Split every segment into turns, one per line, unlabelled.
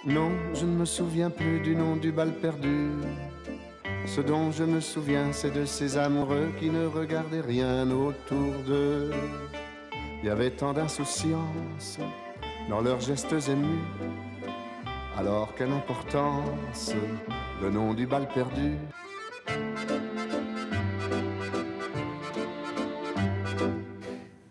Non, je ne me souviens plus du nom du bal perdu. Ce dont je me souviens, c'est de ces amoureux qui ne regardaient rien autour d'eux. Il y avait tant d'insouciance dans leurs gestes émus. Alors quelle importance, le nom du bal perdu.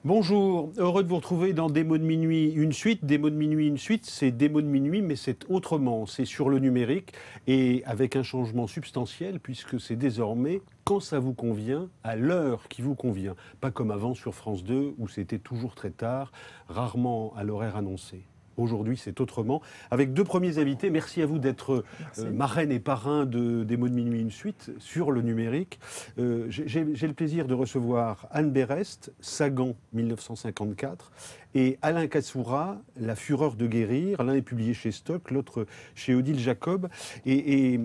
Bonjour, heureux de vous retrouver dans Des mots de minuit, une suite. Des mots de minuit, une suite, c'est Des mots de minuit, mais c'est autrement. C'est sur le numérique et avec un changement substantiel, puisque c'est désormais quand ça vous convient, à l'heure qui vous convient. Pas comme avant sur France 2, où c'était toujours très tard, rarement à l'horaire annoncé. Aujourd'hui, c'est autrement. Avec deux premiers invités, merci à vous d'être marraine et parrain Des mots de minuit, une suite sur le numérique. J'ai le plaisir de recevoir Anne Berest, Sagan, 1954, et Alain Kassoura, La fureur de guérir. L'un est publié chez Stock, l'autre chez Odile Jacob. Et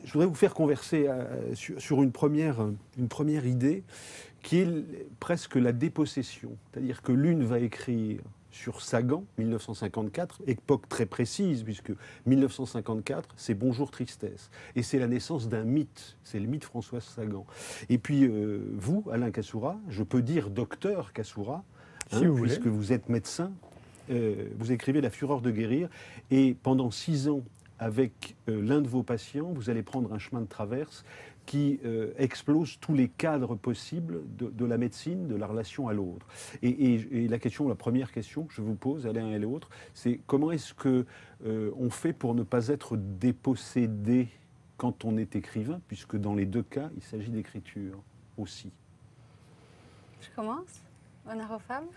je voudrais vous faire converser sur une première idée qui est presque la dépossession. C'est-à-dire que l'une va écrire sur Sagan, 1954, époque très précise, puisque 1954, c'est Bonjour Tristesse. Et c'est la naissance d'un mythe, c'est le mythe Françoise Sagan. Et puis, vous, Alain Kassoura, je peux dire docteur Kassoura,
si vous
puisque vous êtes médecin, vous écrivez La fureur de guérir, et pendant 6 ans, avec l'un de vos patients, vous allez prendre un chemin de traverse qui explose tous les cadres possibles de la médecine, de la relation à l'autre. Et la première question que je vous pose à l'un et l'autre, c'est comment est-ce que on fait pour ne pas être dépossédé quand on est écrivain, puisque dans les deux cas, il s'agit d'écriture aussi.
Je commence. Honneur aux femmes.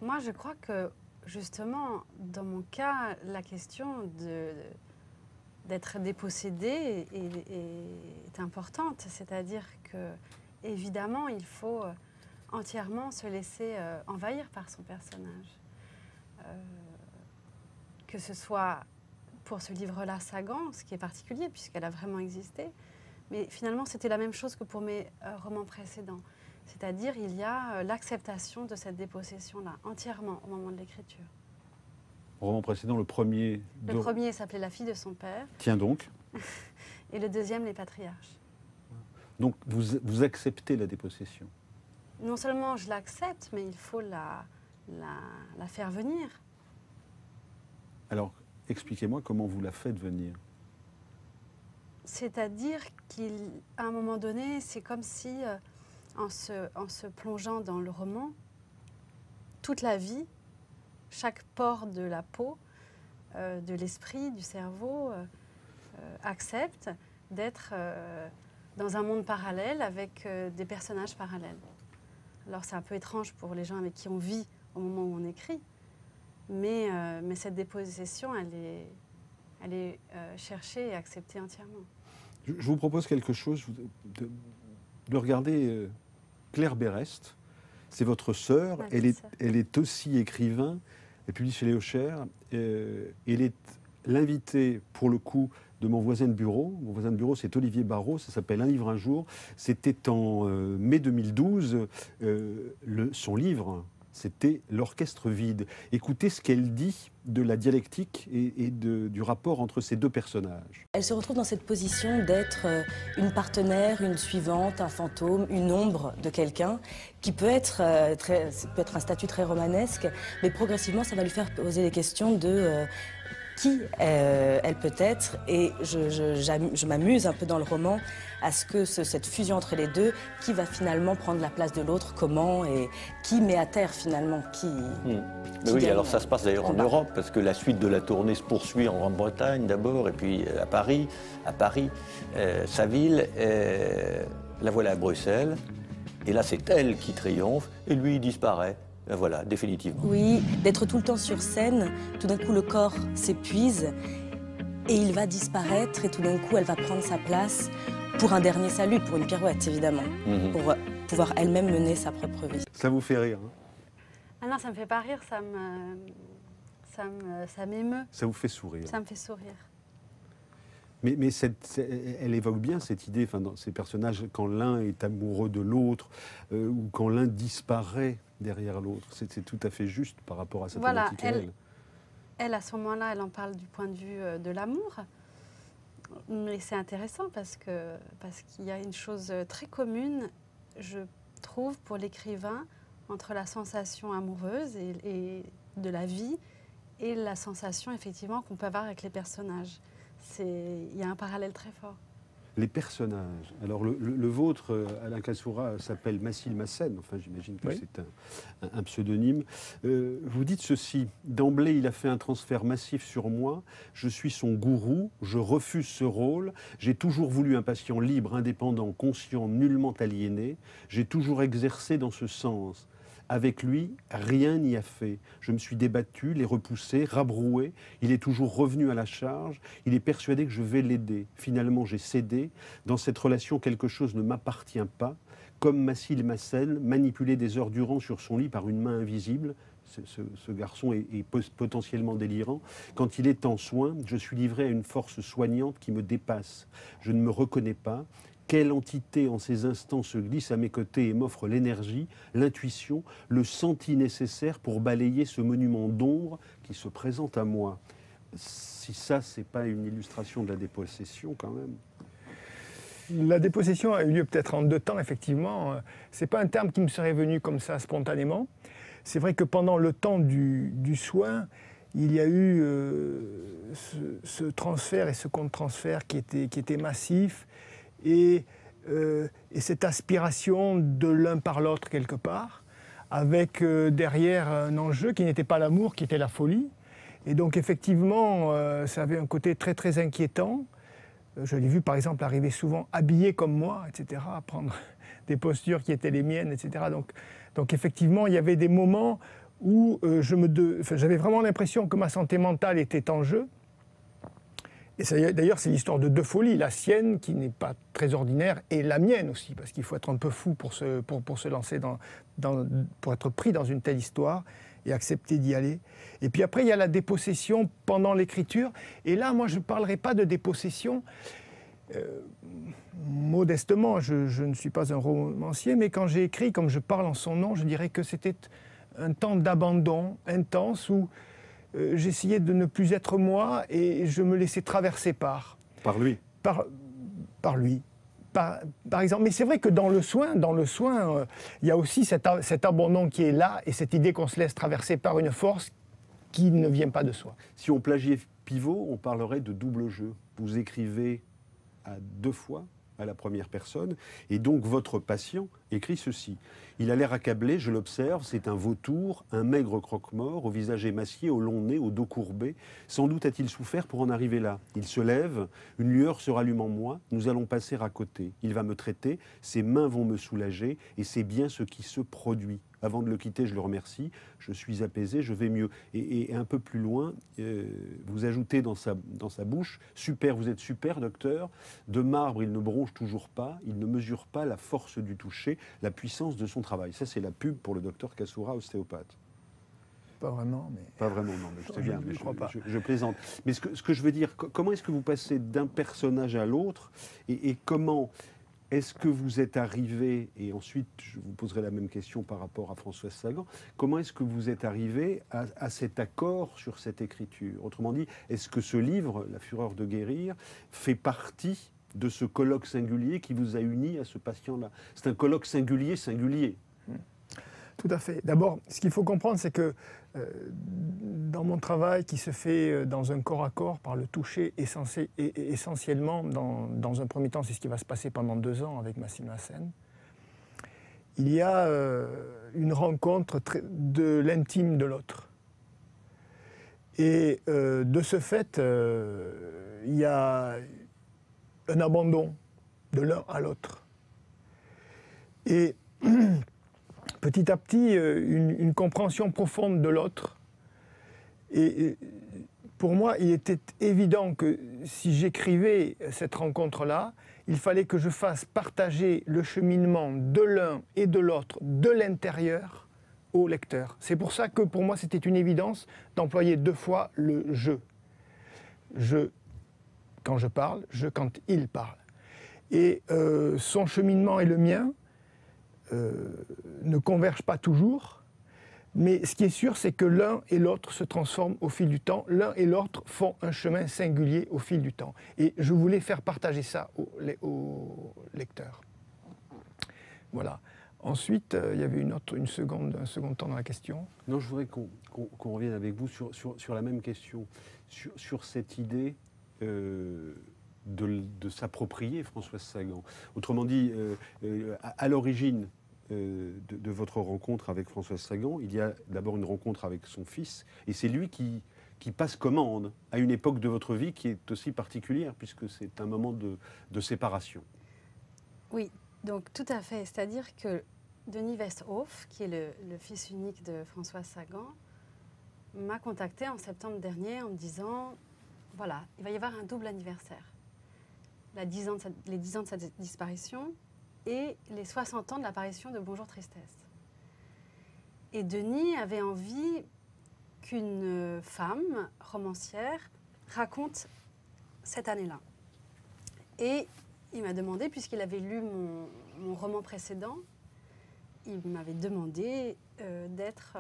Moi, je crois que, justement, dans mon cas, la question d'être dépossédé est importante. C'est-à-dire que, évidemment, il faut entièrement se laisser envahir par son personnage. Que ce soit pour ce livre-là, Sagan, ce qui est particulier, puisqu'elle a vraiment existé, mais finalement, c'était la même chose que pour mes romans précédents. C'est-à-dire, il y a l'acceptation de cette dépossession-là, entièrement, au moment de l'écriture.
Roman précédent, le premier...
Le premier s'appelait La fille de son père.
Tiens donc.
Et le deuxième, Les patriarches.
Donc, vous acceptez la dépossession?
Non seulement je l'accepte, mais il faut la faire venir.
Alors, expliquez-moi comment vous la faites venir.
C'est-à-dire qu'à un moment donné, c'est comme si, en se plongeant dans le roman, toute la vie, chaque pore de la peau, de l'esprit, du cerveau, accepte d'être dans un monde parallèle avec des personnages parallèles. Alors c'est un peu étrange pour les gens avec qui on vit au moment où on écrit, mais cette dépossession, elle est cherchée et acceptée entièrement.
Je vous propose quelque chose, de regarder Claire Berest. C'est votre sœur, elle est aussi écrivain, elle publie chez Léo Cher. Elle est l'invitée, pour le coup, de mon voisin de bureau. Mon voisin de bureau, c'est Olivier Barrault, ça s'appelle Un livre un jour. C'était en mai 2012. Son livre, c'était L'orchestre vide. Écoutez ce qu'elle dit de la dialectique et du rapport entre ces deux personnages.
Elle se retrouve dans cette position d'être une partenaire, une suivante, un fantôme, une ombre de quelqu'un qui peut être, un statut très romanesque, mais progressivement ça va lui faire poser des questions de qui elle peut être. Et je m'amuse un peu dans le roman à ce que cette fusion entre les deux, qui va finalement prendre la place de l'autre, comment, et qui met à terre finalement, qui
oui, alors ça se passe d'ailleurs en Europe, parce que la suite de la tournée se poursuit en Grande-Bretagne d'abord, et puis à Paris, sa ville, la voilà à Bruxelles, et là c'est elle qui triomphe, et lui il disparaît. Voilà, définitivement.
Oui, d'être tout le temps sur scène, tout d'un coup le corps s'épuise et il va disparaître et tout d'un coup elle va prendre sa place pour un dernier salut, pour une pirouette évidemment, pour pouvoir elle-même mener sa propre vie.
Ça vous fait rire, hein?
Ah non, ça me fait pas rire, ça m'émeut.
Ça vous fait sourire?
Ça me fait sourire.
Mais elle évoque bien cette idée, dans ces personnages, quand l'un est amoureux de l'autre, ou quand l'un disparaît derrière l'autre. C'est tout à fait juste par rapport à cette thématique.
elle, à ce moment-là, elle en parle du point de vue de l'amour. Mais c'est intéressant parce qu'il y a une chose très commune, je trouve, pour l'écrivain, entre la sensation amoureuse et de la vie et la sensation, effectivement, qu'on peut avoir avec les personnages. Il y a un parallèle très fort.
Les personnages. Alors le vôtre, Alain Kassoura, s'appelle Massil Massen. Enfin, j'imagine que c'est un pseudonyme. Vous dites ceci. D'emblée, il a fait un transfert massif sur moi. Je suis son gourou. Je refuse ce rôle. J'ai toujours voulu un patient libre, indépendant, conscient, nullement aliéné. J'ai toujours exercé dans ce sens. Avec lui, rien n'y a fait. Je me suis débattu, l'ai repoussé, rabroué. Il est toujours revenu à la charge. Il est persuadé que je vais l'aider. Finalement, j'ai cédé. Dans cette relation, quelque chose ne m'appartient pas. Comme Massil Massen, manipulé des heures durant sur son lit par une main invisible. Ce garçon est potentiellement délirant. Quand il est en soins, je suis livré à une force soignante qui me dépasse. Je ne me reconnais pas. Quelle entité en ces instants se glisse à mes côtés et m'offre l'énergie, l'intuition, le senti nécessaire pour balayer ce monument d'ombre qui se présente à moi. Si ça, c'est pas une illustration de la dépossession, quand même.
La dépossession a eu lieu peut-être en 2 temps, effectivement. C'est pas un terme qui me serait venu comme ça spontanément. C'est vrai que pendant le temps du soin, il y a eu ce transfert et ce contre-transfert qui était massif. Et cette aspiration de l'un par l'autre quelque part, avec derrière un enjeu qui n'était pas l'amour, qui était la folie. Et donc effectivement, ça avait un côté très très inquiétant. Je l'ai vu par exemple arriver souvent habillé comme moi, etc., à prendre des postures qui étaient les miennes, etc. Donc effectivement, il y avait des moments où j'avais vraiment l'impression que ma santé mentale était en jeu. Et d'ailleurs, c'est l'histoire de 2 folies, la sienne, qui n'est pas très ordinaire, et la mienne aussi, parce qu'il faut être un peu fou pour se lancer pour être pris dans une telle histoire et accepter d'y aller. Et puis après, il y a la dépossession pendant l'écriture. Et là, moi, je ne parlerai pas de dépossession. Modestement, je ne suis pas un romancier, mais quand j'ai écrit, comme je parle en son nom, je dirais que c'était un temps d'abandon intense où j'essayais de ne plus être moi et je me laissais traverser par
lui.
Par lui. Par exemple. Mais c'est vrai que dans le soin, il y a aussi cet abandon qui est là et cette idée qu'on se laisse traverser par une force qui ne vient pas de soi.
Si on plagiait Pivot, on parlerait de double jeu. Vous écrivez à 2 fois à la première personne, et donc votre patient écrit ceci. Il a l'air accablé, je l'observe, c'est un vautour, un maigre croque-mort, au visage émacié, au long nez, au dos courbé. Sans doute a-t-il souffert pour en arriver là. Il se lève, une lueur se rallume en moi, nous allons passer à côté. Il va me traiter, ses mains vont me soulager, et c'est bien ce qui se produit. Avant de le quitter, je le remercie, je suis apaisé, je vais mieux. Et un peu plus loin, vous ajoutez dans sa bouche, super, vous êtes super, docteur, de marbre, il ne bronche toujours pas, il ne mesure pas la force du toucher, la puissance de son travail. Ça, c'est la pub pour le docteur Kassoura, ostéopathe.
Pas vraiment, mais...
Pas vraiment, non, mais je sais bien, mais
crois pas.
Je plaisante. Mais ce que je veux dire, comment est-ce que vous passez d'un personnage à l'autre et comment... Est-ce que vous êtes arrivé, et ensuite je vous poserai la même question par rapport à Françoise Sagan, comment est-ce que vous êtes arrivé à cet accord sur cette écriture? Autrement dit, est-ce que ce livre, La fureur de guérir, fait partie de ce colloque singulier qui vous a uni à ce patient-là? C'est un colloque singulier.
Tout à fait. D'abord, ce qu'il faut comprendre, c'est que dans mon travail qui se fait dans un corps à corps par le toucher, essentiellement, dans un premier temps, c'est ce qui va se passer pendant 2 ans avec Massil Massen, il y a une rencontre de l'intime de l'autre. Et de ce fait, il y a un abandon de l'un à l'autre. Et petit à petit, une compréhension profonde de l'autre. Et pour moi, il était évident que si j'écrivais cette rencontre-là, il fallait que je fasse partager le cheminement de l'un et de l'autre, de l'intérieur, au lecteur. C'est pour ça que pour moi, c'était une évidence d'employer 2 fois le « je ». Je, quand je parle, je, quand il parle. Et son cheminement et le mien ne convergent pas toujours, Mais ce qui est sûr, c'est que l'un et l'autre se transforment au fil du temps. L'un et l'autre font un chemin singulier au fil du temps. Et je voulais faire partager ça aux lecteurs. Voilà. Ensuite, il y avait un second temps dans la question.
Non, je voudrais qu'on revienne avec vous sur la même question, sur cette idée de s'approprier Françoise Sagan. Autrement dit, à l'origine de votre rencontre avec Françoise Sagan, il y a d'abord une rencontre avec son fils, et c'est lui qui passe commande à une époque de votre vie qui est aussi particulière, puisque c'est un moment de séparation.
Oui, donc tout à fait. C'est-à-dire que Denis Westhoff, qui est le fils unique de Françoise Sagan, m'a contacté en septembre dernier en me disant, voilà, il va y avoir un double anniversaire. Les 10 ans de sa disparition et les 60 ans de l'apparition de Bonjour Tristesse. Et Denis avait envie qu'une femme romancière raconte cette année-là. Et il m'a demandé, puisqu'il avait lu mon roman précédent, il m'avait demandé d'être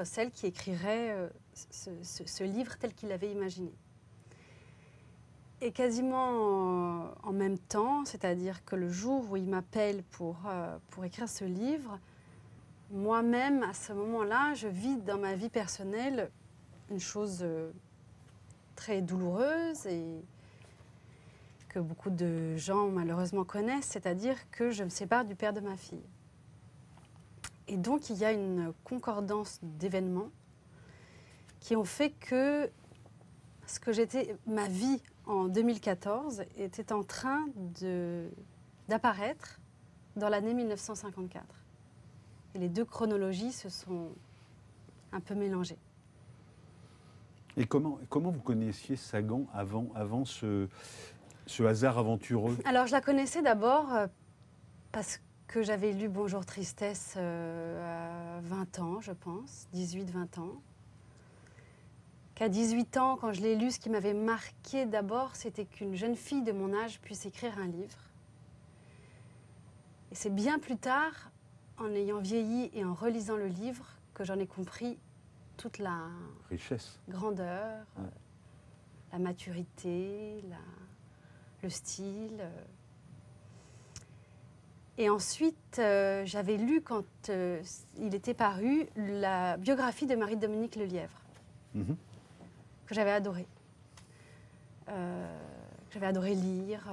celle qui écrirait ce livre tel qu'il l'avait imaginé. Et quasiment en même temps, c'est-à-dire que le jour où il m'appelle pour écrire ce livre, moi-même, à ce moment-là, je vis dans ma vie personnelle une chose très douloureuse et que beaucoup de gens malheureusement connaissent, c'est-à-dire que je me sépare du père de ma fille. Et donc il y a une concordance d'événements qui ont fait que ma vie en 2014 était en train d'apparaître dans l'année 1954. Et les deux chronologies se sont un peu mélangées.
Et comment vous connaissiez Sagan avant ce hasard aventureux?
Alors, je la connaissais d'abord parce que j'avais lu Bonjour Tristesse à 20 ans, je pense, 18-20 ans. Qu'à 18 ans, quand je l'ai lu, ce qui m'avait marqué d'abord, c'était qu'une jeune fille de mon âge puisse écrire un livre. Et c'est bien plus tard, en ayant vieilli et en relisant le livre, que j'en ai compris toute la
richesse,
grandeur,
ouais.
La maturité, le style. Et ensuite, j'avais lu, quand il était paru, la biographie de Marie-Dominique Lelièvre, que j'avais adorée. J'avais adoré lire,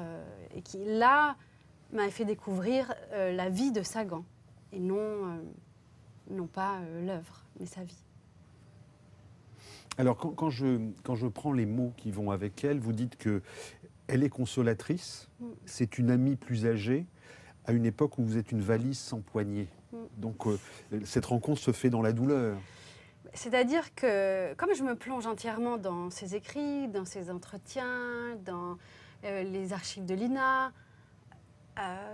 et qui, là, m'avait fait découvrir la vie de Sagan, et non pas l'œuvre, mais sa vie.
Alors, quand je prends les mots qui vont avec elle, vous dites qu'elle est consolatrice, c'est une amie plus âgée, à une époque où vous êtes une valise sans poignée. Donc, cette rencontre se fait dans la douleur.
C'est-à-dire que, comme je me plonge entièrement dans ses écrits, dans ses entretiens, dans les archives de l'INA,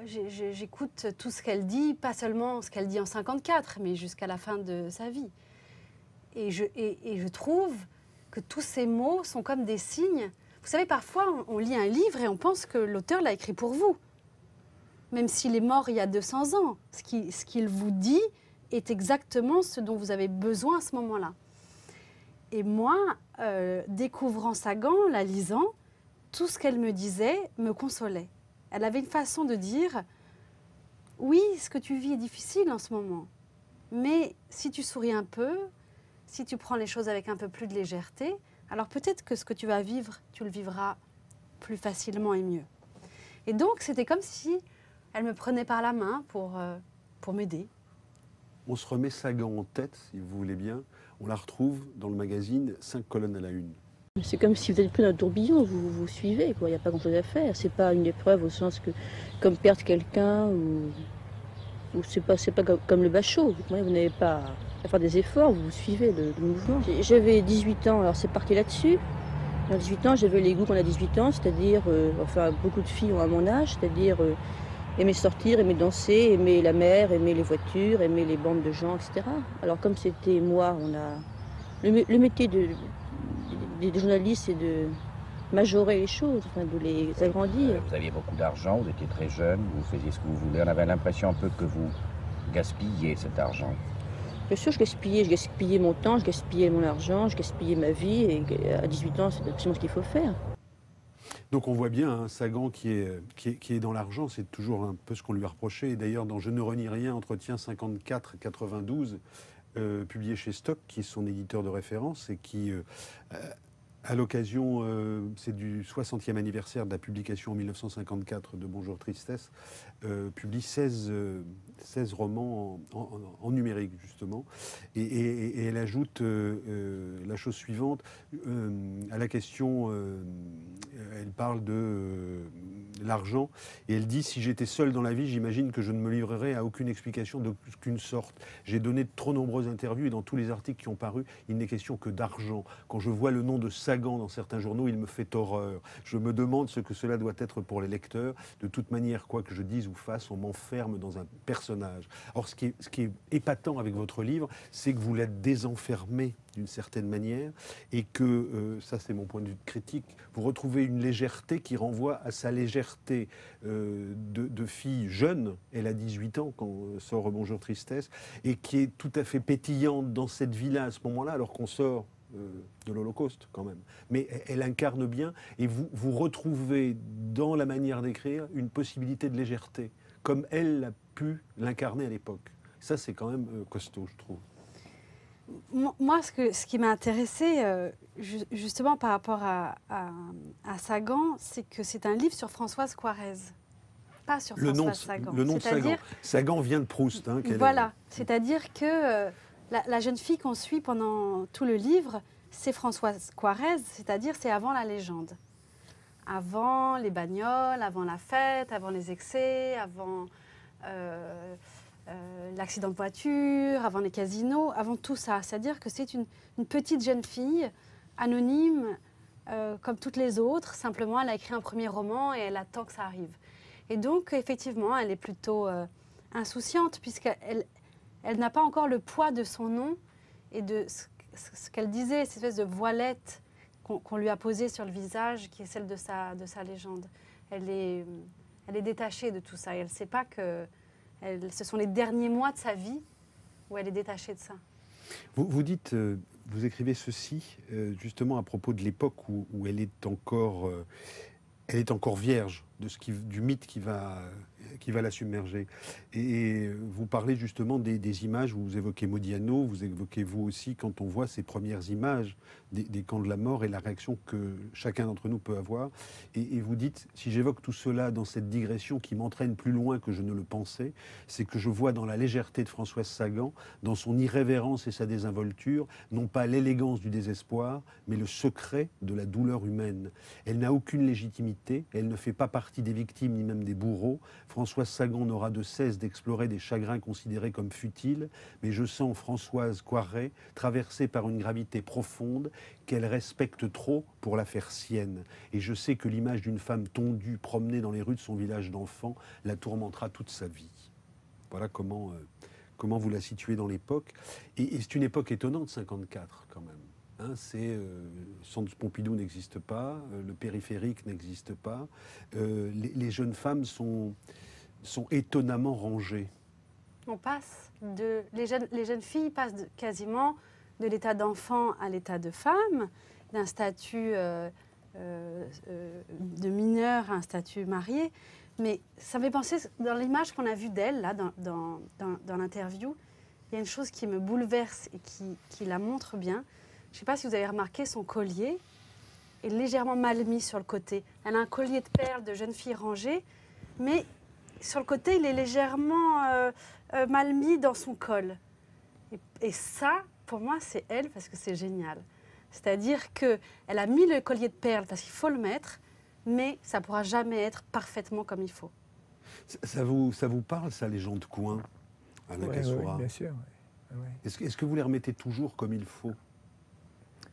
j'écoute tout ce qu'elle dit, pas seulement ce qu'elle dit en 54, mais jusqu'à la fin de sa vie. Et je trouve que tous ces mots sont comme des signes. Vous savez, parfois, on lit un livre et on pense que l'auteur l'a écrit pour vous. Même s'il est mort il y a 200 ans, ce qu'il vous dit est exactement ce dont vous avez besoin à ce moment-là. Et moi, découvrant Sagan, la lisant, tout ce qu'elle me disait me consolait. Elle avait une façon de dire « Oui, ce que tu vis est difficile en ce moment, mais si tu souris un peu, si tu prends les choses avec un peu plus de légèreté, alors peut-être que ce que tu vas vivre, tu le vivras plus facilement et mieux. » Et donc, c'était comme si elle me prenait par la main pour m'aider.
On se remet Sagan en tête, si vous voulez bien. On la retrouve dans le magazine 5 colonnes à la une.
C'est comme si vous êtes plus dans un tourbillon, vous suivez, quoi. Il n'y a pas grand-chose à faire. C'est pas une épreuve au sens que, comme perdre quelqu'un, ou c'est pas comme le bachot. Vous n'avez pas à faire des efforts, vous suivez le mouvement. J'avais 18 ans, alors c'est parti là-dessus. À 18 ans, j'avais les goûts qu'on a 18 ans, c'est-à-dire, enfin, beaucoup de filles ont à mon âge, c'est-à-dire aimer sortir, aimer danser, aimer la mer, aimer les voitures, aimer les bandes de gens, etc. Alors comme c'était moi, on a le métier des journalistes, c'est de majorer les choses, enfin, de les agrandir.
Vous aviez beaucoup d'argent, vous étiez très jeune, vous faisiez ce que vous voulez. On avait l'impression un peu que vous gaspilliez cet argent.
Bien sûr, je gaspillais mon temps, je gaspillais mon argent, je gaspillais ma vie, et à 18 ans, c'est absolument ce qu'il faut faire.
Donc on voit bien un Sagan qui est dans l'argent, c'est toujours un peu ce qu'on lui a reproché. Et d'ailleurs, dans Je ne renie rien, entretien 54-92, publié chez Stock, qui est son éditeur de référence, et qui, à l'occasion, c'est du 60e anniversaire de la publication en 1954 de Bonjour Tristesse, publie 16 romans en numérique, justement. Et elle ajoute la chose suivante, à la question, elle parle de l'argent, et elle dit « Si j'étais seule dans la vie, j'imagine que je ne me livrerais à aucune explication d'aucune sorte. J'ai donné de trop nombreuses interviews, et dans tous les articles qui ont paru, il n'est question que d'argent. Quand je vois le nom de Sagan dans certains journaux, il me fait horreur. Je me demande ce que cela doit être pour les lecteurs. De toute manière, quoi que je dise ou fasse, on m'enferme dans un personnage. » Or, ce qui est épatant avec votre livre, c'est que vous l'êtes désenfermé d'une certaine manière, et que, ça c'est mon point de vue critique, vous retrouvez une légèreté qui renvoie à sa légèreté de fille jeune, elle a 18 ans quand sort Bonjour Tristesse, et qui est tout à fait pétillante dans cette vie-là à ce moment-là, alors qu'on sort de l'Holocauste quand même. Mais elle incarne bien, et vous retrouvez dans la manière d'écrire une possibilité de légèreté, comme elle a pu l'incarner à l'époque. Ça c'est quand même costaud, je trouve.
Moi, ce qui m'a intéressé, justement par rapport à Sagan, c'est que c'est un livre sur Françoise Coirez, pas sur Françoise Sagan.
Le nom de Sagan. Sagan vient de Proust. Hein,
voilà, c'est-à-dire que la jeune fille qu'on suit pendant tout le livre, c'est Françoise Coirez, c'est-à-dire c'est avant la légende. Avant les bagnoles, avant la fête, avant les excès, avant... l'accident de voiture, avant les casinos, avant tout ça. C'est-à-dire que c'est une petite jeune fille, anonyme, comme toutes les autres. Simplement, elle a écrit un premier roman et elle attend que ça arrive. Et donc, effectivement, elle est plutôt insouciante, puisqu'elle n'a pas encore le poids de son nom et de ce qu'elle disait, cette espèce de voilette qu'on lui a posée sur le visage, qui est celle de sa légende. Elle est détachée de tout ça et elle ne sait pas que... ce sont les derniers mois de sa vie où elle est détachée de ça.
Vous dites, vous écrivez ceci, justement à propos de l'époque où elle est encore vierge du mythe qui va la submerger. Et vous parlez justement des images, vous évoquez Modiano, vous évoquez vous aussi quand on voit ces premières images des camps de la mort et la réaction que chacun d'entre nous peut avoir. Et vous dites, si j'évoque tout cela dans cette digression qui m'entraîne plus loin que je ne le pensais, c'est que je vois dans la légèreté de Françoise Sagan, dans son irrévérence et sa désinvolture, non pas l'élégance du désespoir, mais le secret de la douleur humaine. Elle n'a aucune légitimité, elle ne fait pas partie des victimes ni même des bourreaux. Françoise Sagan n'aura de cesse d'explorer des chagrins considérés comme futiles, mais je sens Françoise Coirez traversée par une gravité profonde qu'elle respecte trop pour la faire sienne. Et je sais que l'image d'une femme tondue promenée dans les rues de son village d'enfants la tourmentera toute sa vie. Voilà comment vous la situez dans l'époque. Et c'est une époque étonnante, 54 quand même. Hein, le centre Pompidou n'existe pas, le périphérique n'existe pas. Les jeunes femmes sont étonnamment rangées.
Les jeunes filles passent quasiment de l'état d'enfant à l'état de femme, d'un statut de mineur à un statut marié. Mais ça me fait penser, dans l'image qu'on a vue d'elle, là, dans l'interview, il y a une chose qui me bouleverse et qui la montre bien. Je ne sais pas si vous avez remarqué, son collier est légèrement mal mis sur le côté. Elle a un collier de perles de jeune fille rangée, mais sur le côté, il est légèrement mal mis dans son col. Et ça, pour moi, c'est elle, parce que c'est génial. C'est-à-dire qu'elle a mis le collier de perles parce qu'il faut le mettre, mais ça ne pourra jamais être parfaitement comme il faut.
Ça vous parle, ça, les gens de coin, à la Cassoura?
Oui, bien sûr. Ouais.
Est-ce que vous les remettez toujours comme il faut?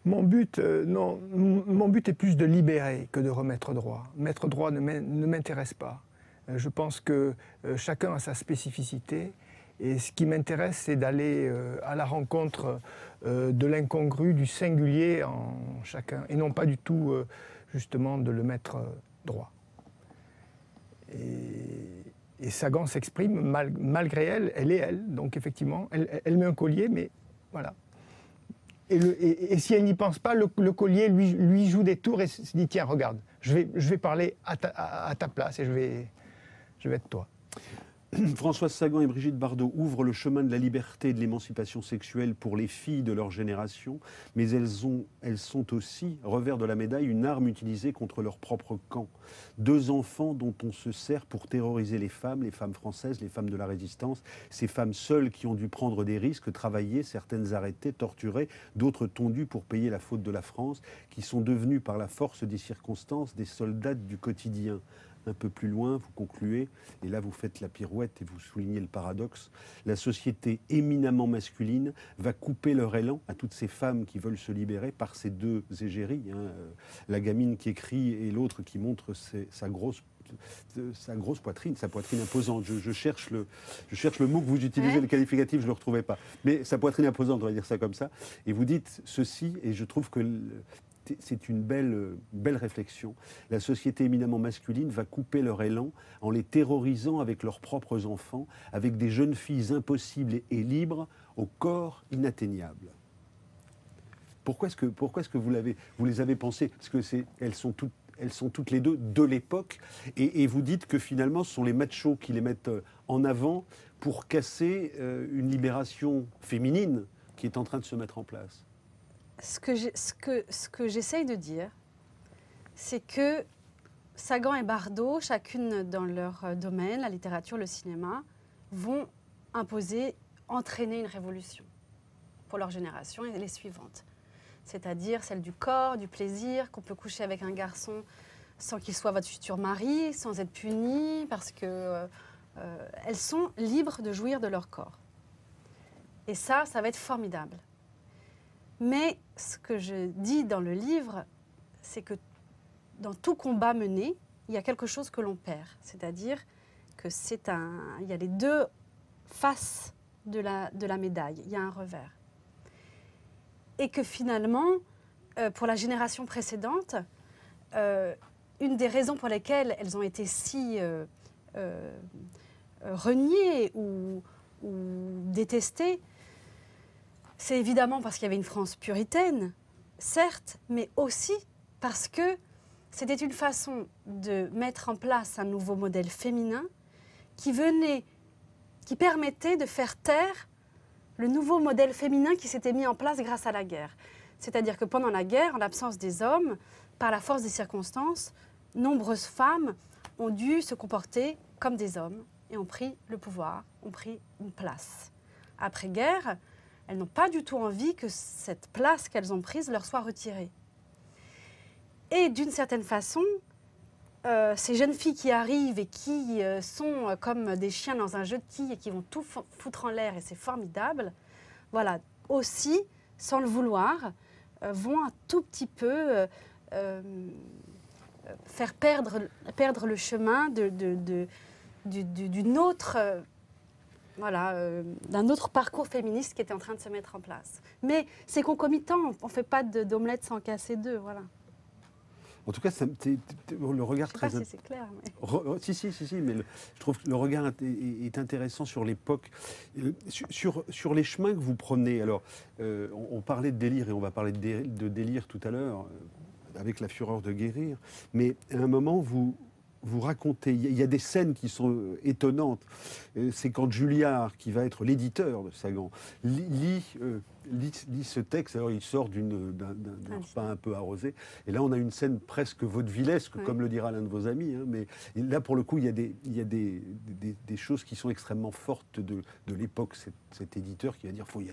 Mon but est plus de libérer que de remettre droit. Mettre droit ne m'intéresse pas. Je pense que chacun a sa spécificité. Et ce qui m'intéresse, c'est d'aller à la rencontre de l'incongru, du singulier en chacun. Et non pas du tout, justement, de le mettre droit. Et Sagan s'exprime malgré elle, elle est elle. Donc effectivement, elle met un collier, mais voilà. Et si elle n'y pense pas, le collier lui joue des tours et se dit tiens, regarde, je vais parler à ta place et je vais être toi.
Françoise Sagan et Brigitte Bardot ouvrent le chemin de la liberté et de l'émancipation sexuelle pour les filles de leur génération, mais elles sont aussi, revers de la médaille, une arme utilisée contre leur propre camp. 2 enfants dont on se sert pour terroriser les femmes françaises, les femmes de la résistance, ces femmes seules qui ont dû prendre des risques, travailler, certaines arrêtées, torturées, d'autres tondues pour payer la faute de la France, qui sont devenues par la force des circonstances des soldats du quotidien. Un peu plus loin, vous concluez, et là vous faites la pirouette et vous soulignez le paradoxe, la société éminemment masculine va couper leur élan à toutes ces femmes qui veulent se libérer par ces 2 égéries, hein, la gamine qui écrit et l'autre qui montre sa grosse poitrine, sa poitrine imposante. Je cherche le mot que vous utilisez, le qualificatif, je ne le retrouvais pas. Mais sa poitrine imposante, on va dire ça comme ça. Et vous dites ceci, et je trouve que c'est une belle réflexion. La société éminemment masculine va couper leur élan en les terrorisant avec leurs propres enfants, avec des jeunes filles impossibles et libres au corps inatteignable. Pourquoi est-ce que vous les avez pensées? Parce que elles sont toutes les 2 de l'époque, et vous dites que finalement ce sont les machos qui les mettent en avant pour casser une libération féminine qui est en train de se mettre en place.
Ce que j'essaye de dire, c'est que Sagan et Bardot, chacune dans leur domaine, la littérature, le cinéma, vont entraîner une révolution pour leur génération et les suivantes. C'est-à-dire celle du corps, du plaisir, qu'on peut coucher avec un garçon sans qu'il soit votre futur mari, sans être puni, parce que elles sont libres de jouir de leur corps. Et ça va être formidable. Mais ce que je dis dans le livre, c'est que dans tout combat mené, il y a quelque chose que l'on perd. C'est-à-dire que il y a les 2 faces de la médaille. Il y a un revers. Et que finalement, pour la génération précédente, une des raisons pour lesquelles elles ont été si reniées ou détestées, c'est évidemment parce qu'il y avait une France puritaine, certes, mais aussi parce que c'était une façon de mettre en place un nouveau modèle féminin qui permettait de faire taire le nouveau modèle féminin qui s'était mis en place grâce à la guerre. C'est-à-dire que pendant la guerre, en l'absence des hommes, par la force des circonstances, nombreuses femmes ont dû se comporter comme des hommes et ont pris le pouvoir, ont pris une place. Après-guerre, elles n'ont pas du tout envie que cette place qu'elles ont prise leur soit retirée. Et d'une certaine façon, ces jeunes filles qui arrivent et qui sont comme des chiens dans un jeu de quilles et qui vont tout foutre en l'air, et c'est formidable, voilà, aussi, sans le vouloir, vont un tout petit peu faire perdre le chemin d'une autre... d'un autre parcours féministe qui était en train de se mettre en place. Mais c'est concomitant, on ne fait pas d'omelette sans casser 2, voilà.
En tout cas, le regard très...
Je ne sais pas si c'est clair. Mais...
Si, mais je trouve que le regard est intéressant sur l'époque. Sur les chemins que vous prenez, alors, on parlait de délire et on va parler de délire tout à l'heure, avec la fureur de guérir, mais à un moment, vous racontez, il y a des scènes qui sont étonnantes. C'est quand Julliard, qui va être l'éditeur de Sagan, lit ce texte, alors il sort d'un repas un peu arrosé, et là on a une scène presque vaudevillesque, comme le dira l'un de vos amis, hein, mais là pour le coup il y a des choses qui sont extrêmement fortes de l'époque, cet éditeur qui va dire faut y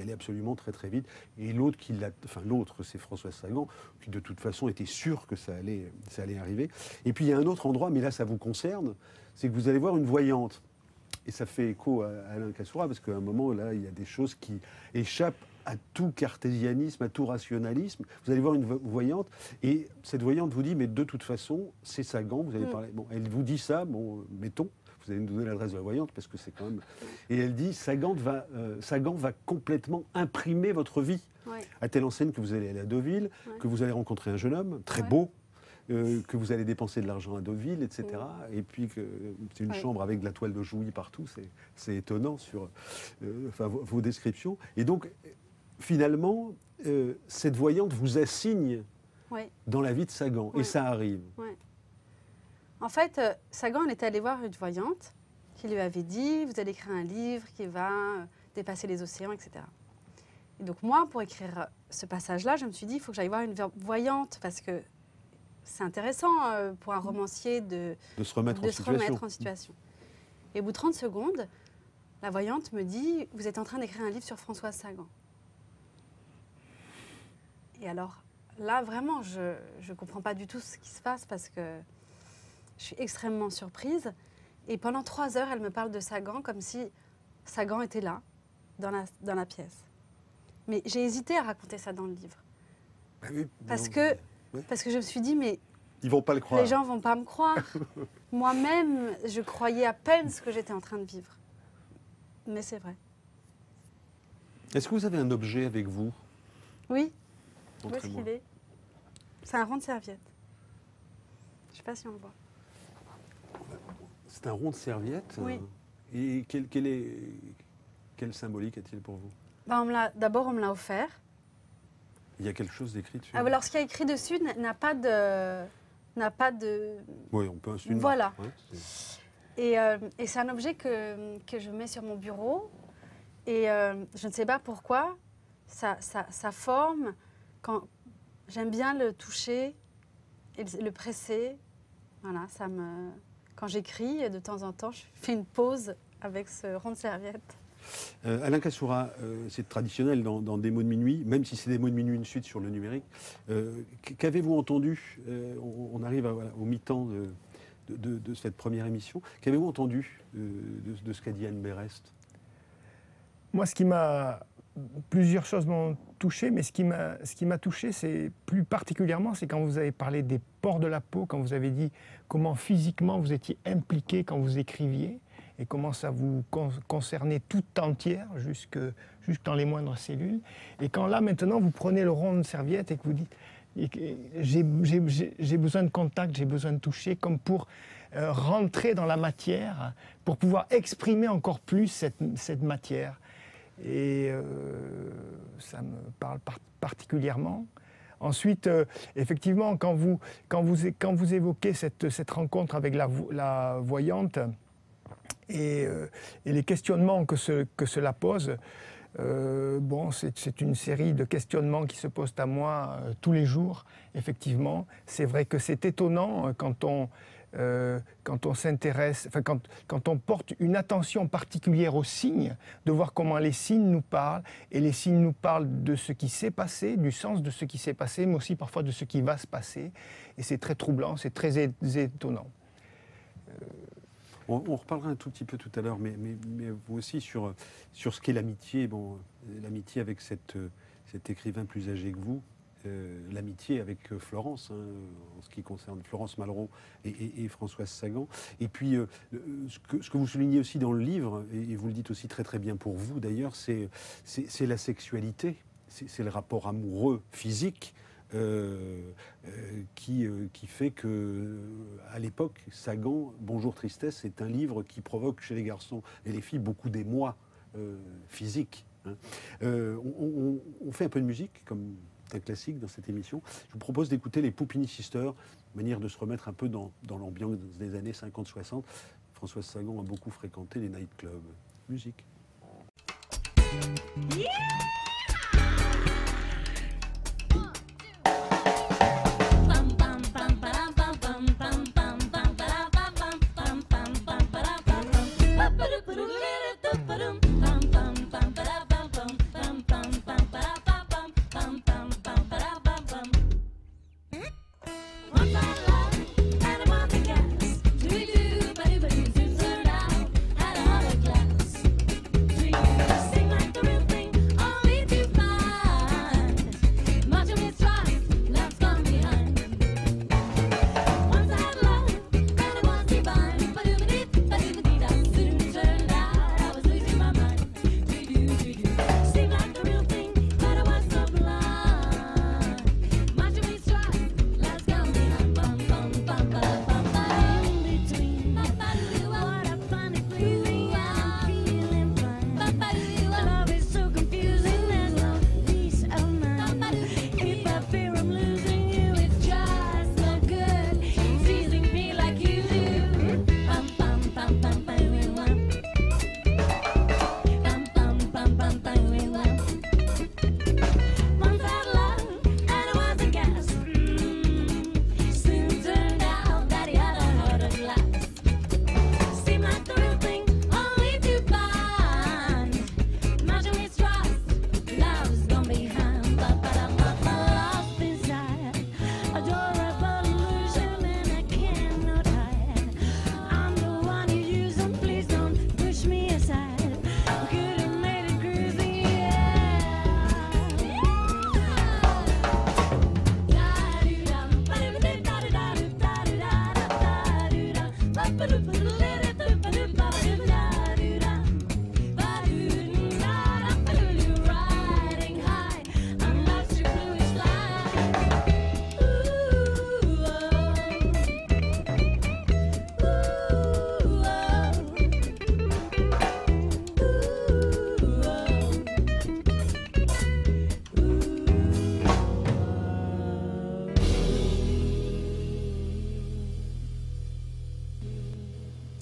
aller absolument très très vite, et l'autre c'est Françoise Sagan, qui de toute façon était sûr que ça allait arriver. Et puis il y a un autre endroit, mais là ça vous concerne, c'est que vous allez voir une voyante. Et ça fait écho à Alain Cassoura, parce qu'à un moment, là, il y a des choses qui échappent à tout cartésianisme, à tout rationalisme. Vous allez voir une voyante, et cette voyante vous dit, mais de toute façon, c'est Sagan, vous allez parler. Bon, elle vous dit ça, bon, mettons, vous allez nous donner l'adresse de la voyante, parce que c'est quand même... Et elle dit, Sagan va complètement imprimer votre vie, à telle enseigne que vous allez aller à Deauville, que vous allez rencontrer un jeune homme, très beau, que vous allez dépenser de l'argent à Deauville, etc. Et puis que c'est une chambre avec de la toile de Jouy partout. C'est étonnant sur vos descriptions. Et donc, finalement, cette voyante vous assigne dans la vie de Sagan. Et ça arrive.
En fait, Sagan, elle était allé voir une voyante qui lui avait dit « Vous allez écrire un livre qui va dépasser les océans, etc. » Et donc moi, pour écrire ce passage-là, je me suis dit « Il faut que j'aille voir une voyante parce que c'est intéressant pour un romancier de
se remettre en situation. »
Et au bout de 30 secondes, la voyante me dit « Vous êtes en train d'écrire un livre sur Françoise Sagan. » Et alors, là, vraiment, je ne comprends pas du tout ce qui se passe parce que je suis extrêmement surprise. Et pendant 3 heures, elle me parle de Sagan comme si Sagan était là, dans la pièce. Mais j'ai hésité à raconter ça dans le livre. Parce que je me suis dit, mais
ils vont pas le croire.
Les gens vont pas me croire. Moi-même, je croyais à peine ce que j'étais en train de vivre. Mais c'est vrai.
Est-ce que vous avez un objet avec vous?
Oui. Où est-ce qu'il est? C'est un rond de serviette. Je ne sais pas si on le voit.
C'est un rond de serviette.
Oui.
Et quelle symbolique a-t-il pour vous?
D'abord, on me l'a offert.
Il y a quelque chose d'écrit dessus?
Alors, ce qui est écrit dessus n'a pas de...
Oui, on peut insinuer.
Voilà. Et c'est un objet que je mets sur mon bureau. Et je ne sais pas pourquoi, sa forme, j'aime bien le toucher et le presser. Voilà, quand j'écris, de temps en temps, je fais une pause avec ce rond de serviette.
Alain Kassoura, c'est traditionnel dans Des mots de minuit, même si c'est Des mots de minuit une suite sur le numérique. Qu'avez-vous entendu? On arrive au mi-temps de cette première émission. Qu'avez-vous entendu de ce qu'a dit Anne Berest?
Moi, plusieurs choses m'ont touché, mais ce qui m'a touché, c'est plus particulièrement, c'est quand vous avez parlé des pores de la peau, quand vous avez dit comment physiquement vous étiez impliqué quand vous écriviez, et comment ça vous concernait tout entière, jusque dans les moindres cellules. Et quand là, maintenant, vous prenez le rond de serviette et que vous dites j'ai besoin de contact, j'ai besoin de toucher, comme pour rentrer dans la matière, pour pouvoir exprimer encore plus cette matière. Et ça me parle particulièrement. Ensuite, effectivement, quand vous évoquez cette rencontre avec la voyante et les questionnements que cela pose, c'est une série de questionnements qui se posent à moi tous les jours, effectivement. C'est vrai que c'est étonnant quand on s'intéresse, quand on porte une attention particulière aux signes, de voir comment les signes nous parlent, et les signes nous parlent de ce qui s'est passé, du sens de ce qui s'est passé, mais aussi parfois de ce qui va se passer. Et c'est très troublant, c'est très étonnant.
On reparlera un tout petit peu tout à l'heure, mais vous aussi sur ce qu'est l'amitié. Bon, l'amitié avec cet écrivain plus âgé que vous, l'amitié avec Florence, en ce qui concerne Florence Malraux et Françoise Sagan. Et puis, ce que vous soulignez aussi dans le livre, et vous le dites aussi très très bien pour vous d'ailleurs, c'est la sexualité, c'est le rapport amoureux physique qui fait que, à l'époque, Sagan, Bonjour Tristesse, est un livre qui provoque chez les garçons et les filles beaucoup d'émoi physique. On fait un peu de musique, comme un classique dans cette émission. Je vous propose d'écouter les Poupini Sisters, manière de se remettre un peu dans l'ambiance des années 50-60. Françoise Sagan a beaucoup fréquenté les nightclubs. Musique. Yeah!
Sing like the real thing, only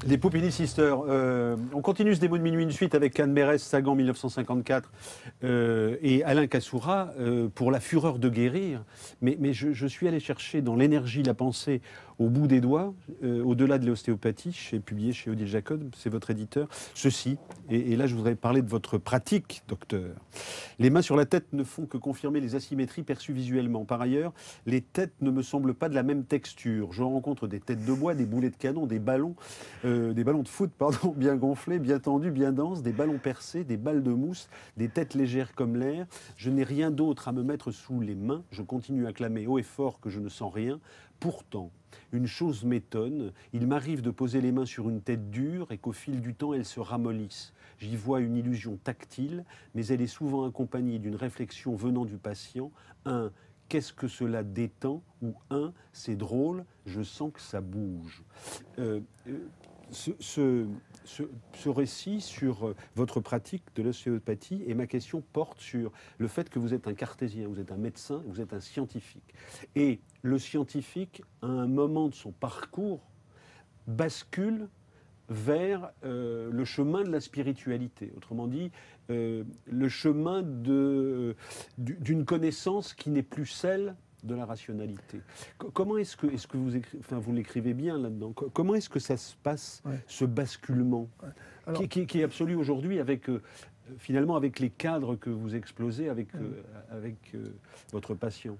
Des Puppini Sisters. On continue ce démo de minuit une suite avec Anne Mérès, Sagan 1954 et Alain Kassoura pour La fureur de guérir. Mais je suis allé chercher dans l'énergie, la pensée au bout des doigts, au-delà de l'ostéopathie, publié chez Odile Jacob, c'est votre éditeur, ceci. Et là, je voudrais parler de votre pratique, docteur. Les mains sur la tête ne font que confirmer les asymétries perçues visuellement. Par ailleurs, les têtes ne me semblent pas de la même texture. Je rencontre des têtes de bois, des boulets de canon, des ballons de foot, pardon, bien gonflés, bien tendus, bien denses, des ballons percés, des balles de mousse, des têtes légères comme l'air. Je n'ai rien d'autre à me mettre sous les mains. Je continue à clamer haut et fort que je ne sens rien. Pourtant, une chose m'étonne, il m'arrive de poser les mains sur une tête dure et qu'au fil du temps, elles se ramollissent. J'y vois une illusion tactile, mais elle est souvent accompagnée d'une réflexion venant du patient. Un, qu'est-ce que cela détend? Ou un, c'est drôle, je sens que ça bouge. Ce récit sur votre pratique de l'ostéopathie, et ma question porte sur le fait que vous êtes un cartésien, vous êtes un médecin, vous êtes un scientifique. Et le scientifique, à un moment de son parcours, bascule vers le chemin de la spiritualité. Autrement dit, le chemin d'une connaissance qui n'est plus celle de la rationalité. Comment est-ce que vous l'écrivez bien là-dedans? Comment est-ce que ça se passe, ce basculement, alors, qui est absolu aujourd'hui avec finalement avec les cadres que vous explosez avec votre patient?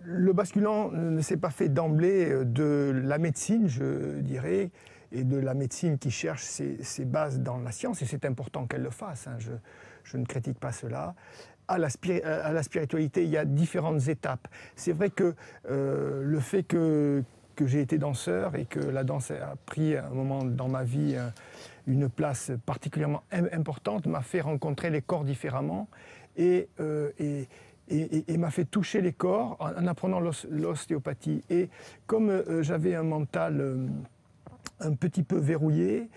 Le basculement ne s'est pas fait d'emblée de la médecine, je dirais, et de la médecine qui cherche ses bases dans la science, et c'est important qu'elle le fasse, hein, je ne critique pas cela. À la spiritualité, il y a différentes étapes. C'est vrai que le fait que j'ai été danseur et que la danse a pris un moment dans ma vie une place particulièrement importante m'a fait rencontrer les corps différemment et m'a fait toucher les corps en apprenant l'ostéopathie. Et comme j'avais un mental un petit peu verrouillé,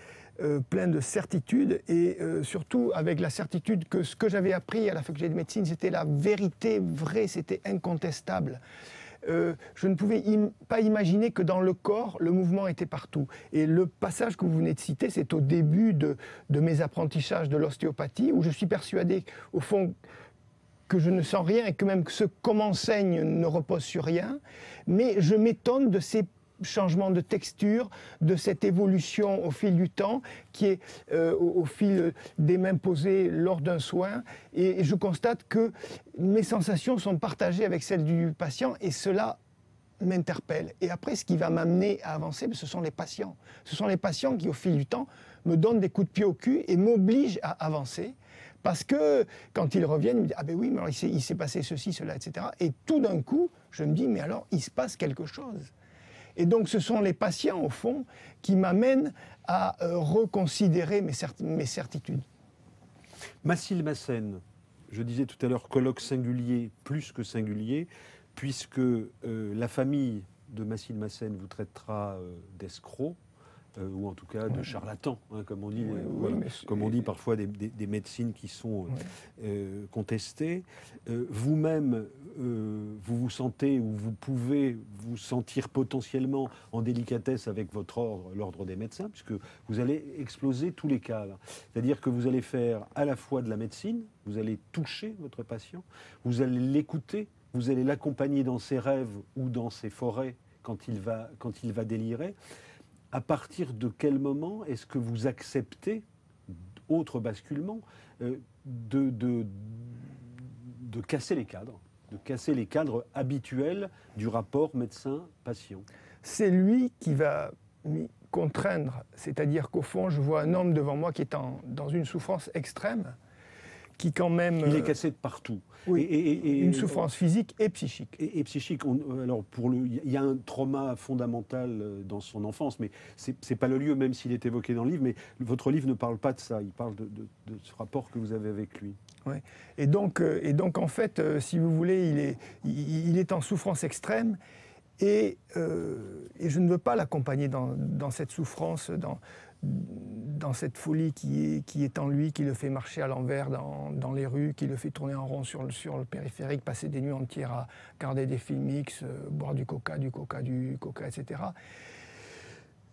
plein de certitudes et surtout avec la certitude que ce que j'avais appris à la faculté de médecine, c'était la vérité vraie, c'était incontestable. Je ne pouvais pas imaginer que dans le corps, le mouvement était partout. Et le passage que vous venez de citer, c'est au début de mes apprentissages de l'ostéopathie, où je suis persuadé, au fond, que je ne sens rien et que même ce qu'on m'enseigne ne repose sur rien. Mais je m'étonne de ces changement de texture, de cette évolution au fil du temps, qui est au fil des mains posées lors d'un soin. Et je constate que mes sensations sont partagées avec celles du patient et cela m'interpelle. Et après, ce qui va m'amener à avancer, ce sont les patients. Ce sont les patients qui, au fil du temps, me donnent des coups de pied au cul et m'obligent à avancer. Parce que quand ils reviennent, ils me disent « Ah ben oui, mais alors il s'est passé ceci, cela, etc. » Et tout d'un coup, je me dis « Mais alors, il se passe quelque chose. » Et donc, ce sont les patients, au fond, qui m'amènent à reconsidérer mes certitudes.
Massile Massène, je disais tout à l'heure, colloque singulier plus que singulier, puisque la famille de Massile Massène vous traitera d'escroc, ou en tout cas de charlatan, hein, comme on dit, comme on dit parfois des médecines qui sont contestées. Vous-même, vous vous sentez ou vous pouvez vous sentir potentiellement en délicatesse avec votre ordre, l'ordre des médecins, puisque vous allez exploser tous les cadres. C'est-à-dire que vous allez faire à la fois de la médecine, vous allez toucher votre patient, vous allez l'écouter, vous allez l'accompagner dans ses rêves ou dans ses forêts quand il va délirer. À partir de quel moment est-ce que vous acceptez, autre basculement, de casser les cadres habituels du rapport médecin-patient? C'est
lui qui va m'y contraindre, c'est-à-dire qu'au fond, je vois un homme devant moi qui est dans une souffrance extrême, qui quand même...
Il est cassé de partout.
Oui, une souffrance physique et psychique.
Et psychique. Alors, il y a un trauma fondamental dans son enfance, mais c'est pas le lieu, même s'il est évoqué dans le livre, mais votre livre ne parle pas de ça, il parle de ce rapport que vous avez avec lui.
Ouais. Et donc en fait, si vous voulez, il est en souffrance extrême, et je ne veux pas l'accompagner dans cette souffrance, dans cette folie qui est en lui, qui le fait marcher à l'envers dans les rues, qui le fait tourner en rond sur le périphérique, passer des nuits entières à regarder des films X, boire du coca, etc.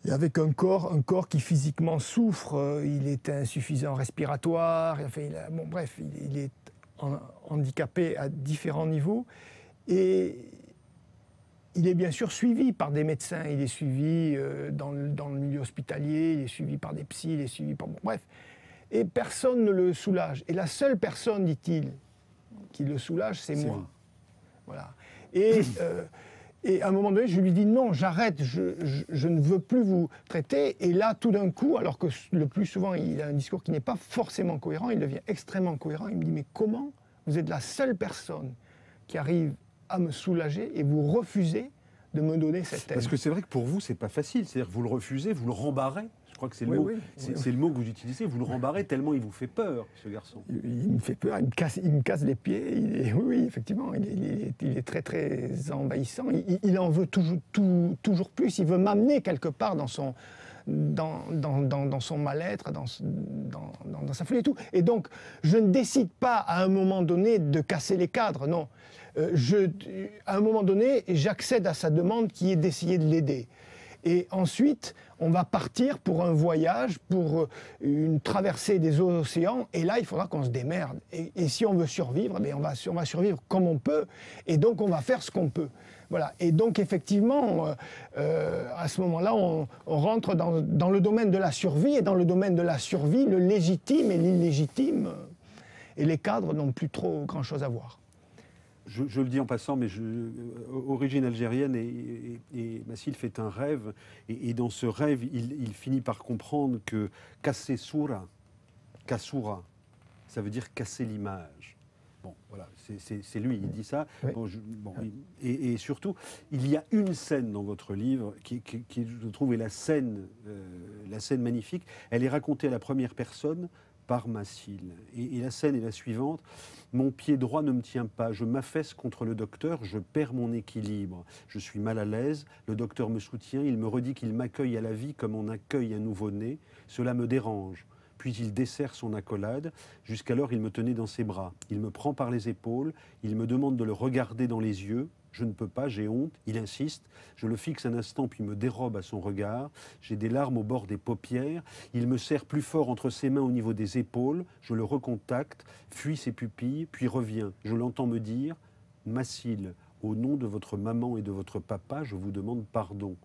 Et avec un corps qui physiquement souffre, il est insuffisant respiratoire, enfin, bon, bref, il est handicapé à différents niveaux. Et il est bien sûr suivi par des médecins, il est suivi dans le milieu hospitalier, il est suivi par des psys, il est suivi par... Bon, bref. Et personne ne le soulage. Et la seule personne, dit-il, qui le soulage, c'est moi.
Vous.
Voilà. Et à un moment donné, je lui dis non, j'arrête, je ne veux plus vous traiter. Et là, tout d'un coup, alors que le plus souvent, il a un discours qui n'est pas forcément cohérent, il devient extrêmement cohérent. Il me dit, mais comment vous êtes la seule personne qui arrive à me soulager et vous refusez de me donner cette aide?
Parce que c'est vrai que pour vous, c'est pas facile. C'est-à-dire que vous le refusez, vous le rembarrez. Je crois que c'est le mot. C'est le mot que vous utilisez. Vous le rembarrez tellement il vous fait peur, ce garçon.
Il me fait peur, il me casse les pieds. Oui, effectivement, il est très, très envahissant. Il en veut toujours plus. Il veut m'amener quelque part dans son mal-être, dans sa folie et tout. Et donc, je ne décide pas à un moment donné de casser les cadres, non. À un moment donné, j'accède à sa demande qui est d'essayer de l'aider. Et ensuite, on va partir pour un voyage, pour une traversée des océans. Et là, il faudra qu'on se démerde. Et si on veut survivre, eh on va survivre comme on peut. Et donc, on va faire ce qu'on peut. Voilà. Et donc, effectivement, à ce moment-là, on rentre dans le domaine de la survie. Et dans le domaine de la survie, le légitime et l'illégitime et les cadres n'ont plus trop grand-chose à voir.
Je le dis en passant, mais origine algérienne, et Massil fait un rêve, et dans ce rêve, il finit par comprendre que kassoura, ça veut dire casser l'image. Bon, voilà, c'est lui, il dit ça.
Oui.
Et surtout, il y a une scène dans votre livre qui je trouve, est la scène magnifique. Elle est racontée à la première personne par Massil. Et la scène est la suivante. Mon pied droit ne me tient pas. Je m'affaisse contre le docteur. Je perds mon équilibre. Je suis mal à l'aise. Le docteur me soutient. Il me redit qu'il m'accueille à la vie comme on accueille un nouveau-né. Cela me dérange. Puis il desserre son accolade. Jusqu'alors, il me tenait dans ses bras. Il me prend par les épaules. Il me demande de le regarder dans les yeux. Je ne peux pas, j'ai honte. Il insiste. Je le fixe un instant, puis me dérobe à son regard. J'ai des larmes au bord des paupières. Il me serre plus fort entre ses mains au niveau des épaules. Je le recontacte, fuis ses pupilles, puis revient. Je l'entends me dire « Massil, au nom de votre maman et de votre papa, je vous demande pardon.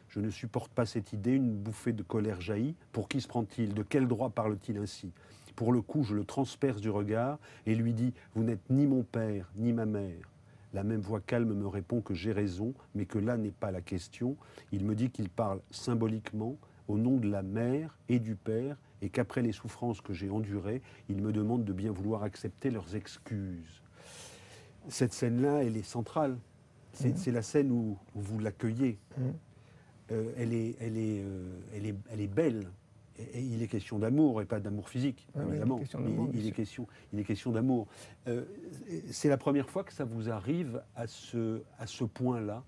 Je ne supporte pas cette idée, une bouffée de colère jaillit. Pour qui se prend-il? De quel droit parle-t-il ainsi? Pour le coup, je le transperce du regard et lui dis « Vous n'êtes ni mon père, ni ma mère. » La même voix calme me répond que j'ai raison, mais que là n'est pas la question. Il me dit qu'il parle symboliquement au nom de la mère et du père, et qu'après les souffrances que j'ai endurées, il me demande de bien vouloir accepter leurs excuses. Cette scène-là, elle est centrale. C'est la scène où vous l'accueillez. Elle est belle. Et il est question d'amour, et pas d'amour physique, évidemment. Il est question d'amour. C'est la première fois que ça vous arrive à ce point-là.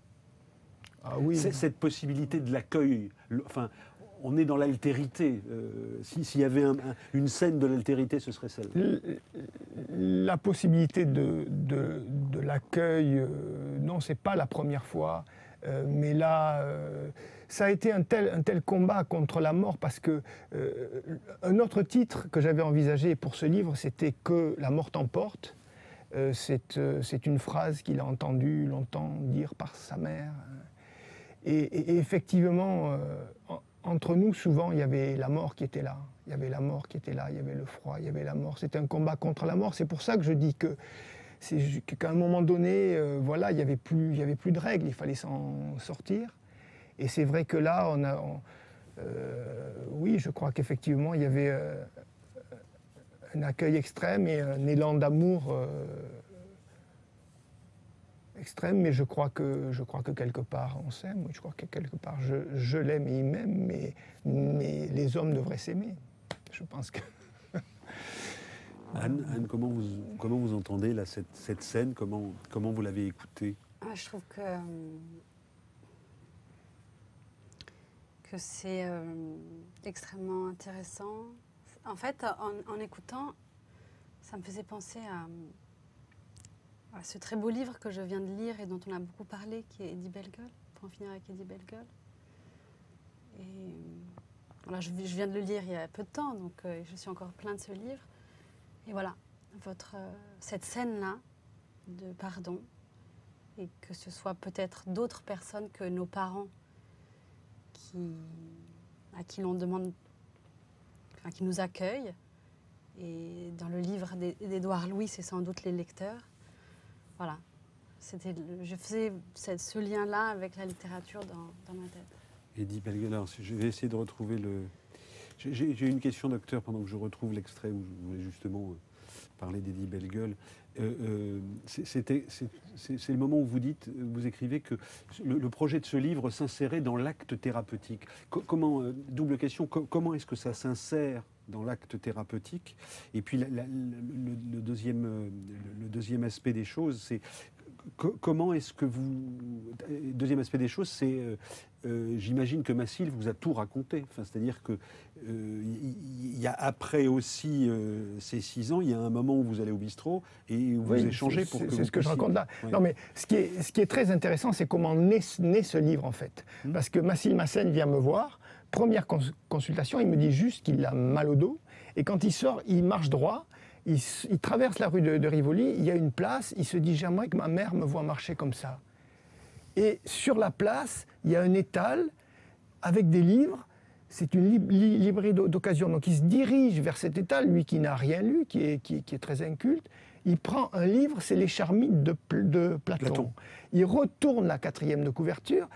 Ah oui.
Cette possibilité de l'accueil. Enfin, on est dans l'altérité. S'il y avait une scène de l'altérité, ce serait celle.
La possibilité de l'accueil, non, c'est pas la première fois. Mais là, ça a été un tel combat contre la mort parce que un autre titre que j'avais envisagé pour ce livre, c'était « Que la mort t'emporte ». C'est une phrase qu'il a entendue longtemps dire par sa mère. Et effectivement, entre nous, souvent, il y avait la mort qui était là. Il y avait la mort qui était là, il y avait le froid, il y avait la mort. C'était un combat contre la mort. C'est pour ça que je dis qu'à un moment donné, voilà, il n'y avait plus de règles, il fallait s'en sortir. Et c'est vrai que là, oui, je crois qu'effectivement, il y avait un accueil extrême et un élan d'amour extrême, mais je crois que quelque part, on s'aime. Oui, je crois que quelque part, je l'aime et il m'aime, mais les hommes devraient s'aimer. Je pense que...
Anne, comment vous entendez là, cette scène, comment vous l'avez écoutée?
Je trouve que c'est extrêmement intéressant. En fait, en écoutant, ça me faisait penser à ce très beau livre que je viens de lire et dont on a beaucoup parlé, qui est Eddie Bellegueule, pour en finir avec Eddie Bellegueule. Et voilà, je viens de le lire il y a peu de temps, donc je suis encore plein de ce livre. Et voilà, cette scène-là de pardon, et que ce soit peut-être d'autres personnes que nos parents à qui l'on demande, enfin, qui nous accueillent. Et dans le livre d'Édouard Louis, c'est sans doute les lecteurs. Voilà, je faisais ce lien-là avec la littérature dans ma tête.
Eddie Bellegueule, alors je vais essayer de retrouver le... J'ai une question, docteur, pendant que je retrouve l'extrait où je voulais justement parler d'Eddie Bellegueule. C'est le moment où vous écrivez que le projet de ce livre s'insérait dans l'acte thérapeutique. Double question, comment est-ce que ça s'insère dans l'acte thérapeutique? Et puis le deuxième aspect des choses, c'est comment est-ce que vous... Deuxième aspect des choses, c'est... j'imagine que Massil vous a tout raconté. Enfin, c'est-à-dire que il y a après aussi ces 6 ans, il y a un moment où vous allez au bistrot et où vous échangez pour que
c'est ce que je raconte là. Oui. Non, mais ce qui est très intéressant, c'est comment naît ce livre, en fait. Parce que Massil Massen vient me voir, première consultation, il me dit juste qu'il a mal au dos, et quand il sort, il marche droit, il traverse la rue de Rivoli, il y a une place, il se dit « J'aimerais que ma mère me voie marcher comme ça ». Et sur la place, il y a un étal avec des livres. C'est une librairie d'occasion. Donc il se dirige vers cet étal, lui qui n'a rien lu, qui est très inculte. Il prend un livre, c'est Les Charmides de Platon. Il retourne la 4e de couverture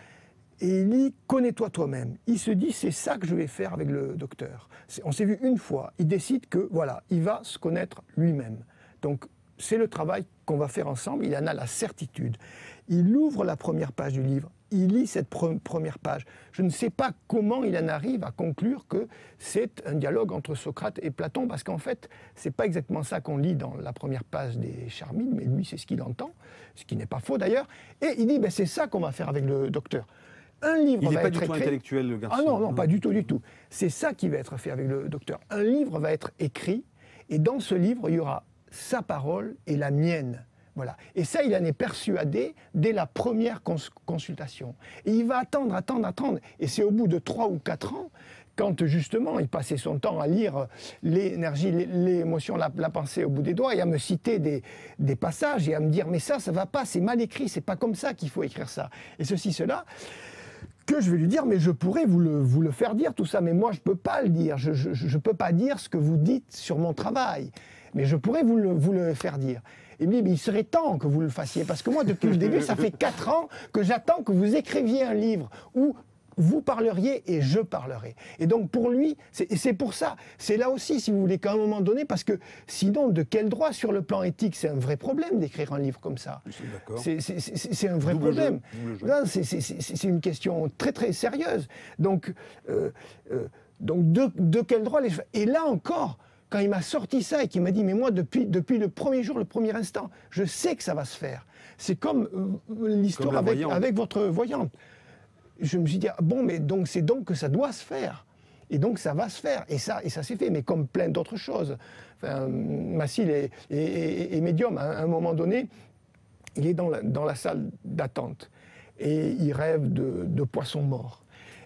et il lit « Connais-toi toi-même ». Il se dit « C'est ça que je vais faire avec le docteur ». On s'est vu une fois. Il décide que, voilà, il va se connaître lui-même. Donc c'est le travail qu'on va faire ensemble. Il en a la certitude. Il ouvre la première page du livre, il lit cette première page. Je ne sais pas comment il en arrive à conclure que c'est un dialogue entre Socrate et Platon, parce qu'en fait, c'est pas exactement ça qu'on lit dans la première page des Charmides, mais lui, c'est ce qu'il entend, ce qui n'est pas faux d'ailleurs. Et il dit, ben, c'est ça qu'on va faire avec le docteur. Un livre
il
va
n'est pas
être
du tout
écrit...
intellectuel, le garçon.
Ah non, non, pas du tout, du tout. C'est ça qui va être fait avec le docteur. Un livre va être écrit, et dans ce livre, il y aura sa parole et la mienne. Voilà. Et ça, il en est persuadé dès la première consultation. Et il va attendre. Et c'est au bout de 3 ou 4 ans, quand justement il passait son temps à lire l'énergie, l'émotion, la pensée au bout des doigts, et à me citer des passages, et à me dire « mais ça va pas, c'est mal écrit, c'est pas comme ça qu'il faut écrire ça ». Et ceci, cela, que je vais lui dire « mais je pourrais vous le faire dire tout ça, mais moi je peux pas le dire, je peux pas dire ce que vous dites sur mon travail, mais je pourrais vous le faire dire ». Il me dit, mais il serait temps que vous le fassiez, parce que moi, depuis le début, ça fait 4 ans que j'attends que vous écriviez un livre où vous parleriez et je parlerai. Et donc, pour lui, c'est pour ça. C'est là aussi, si vous voulez, qu'à un moment donné, parce que sinon, de quel droit, sur le plan éthique, c'est un vrai problème d'écrire un livre comme ça. C'est un vrai problème. C'est une question très, très sérieuse. Donc de quel droit les... Et là encore... Quand il m'a sorti ça et qu'il m'a dit « mais moi, depuis le premier jour, le premier instant, je sais que ça va se faire ». C'est comme l'histoire avec votre voyante. Je me suis dit « bon, mais donc c'est donc que ça doit se faire ». Et donc ça va se faire. Et ça s'est fait, mais comme plein d'autres choses. Enfin, Massil est médium. À un moment donné, il est dans la salle d'attente. Et il rêve de poissons morts.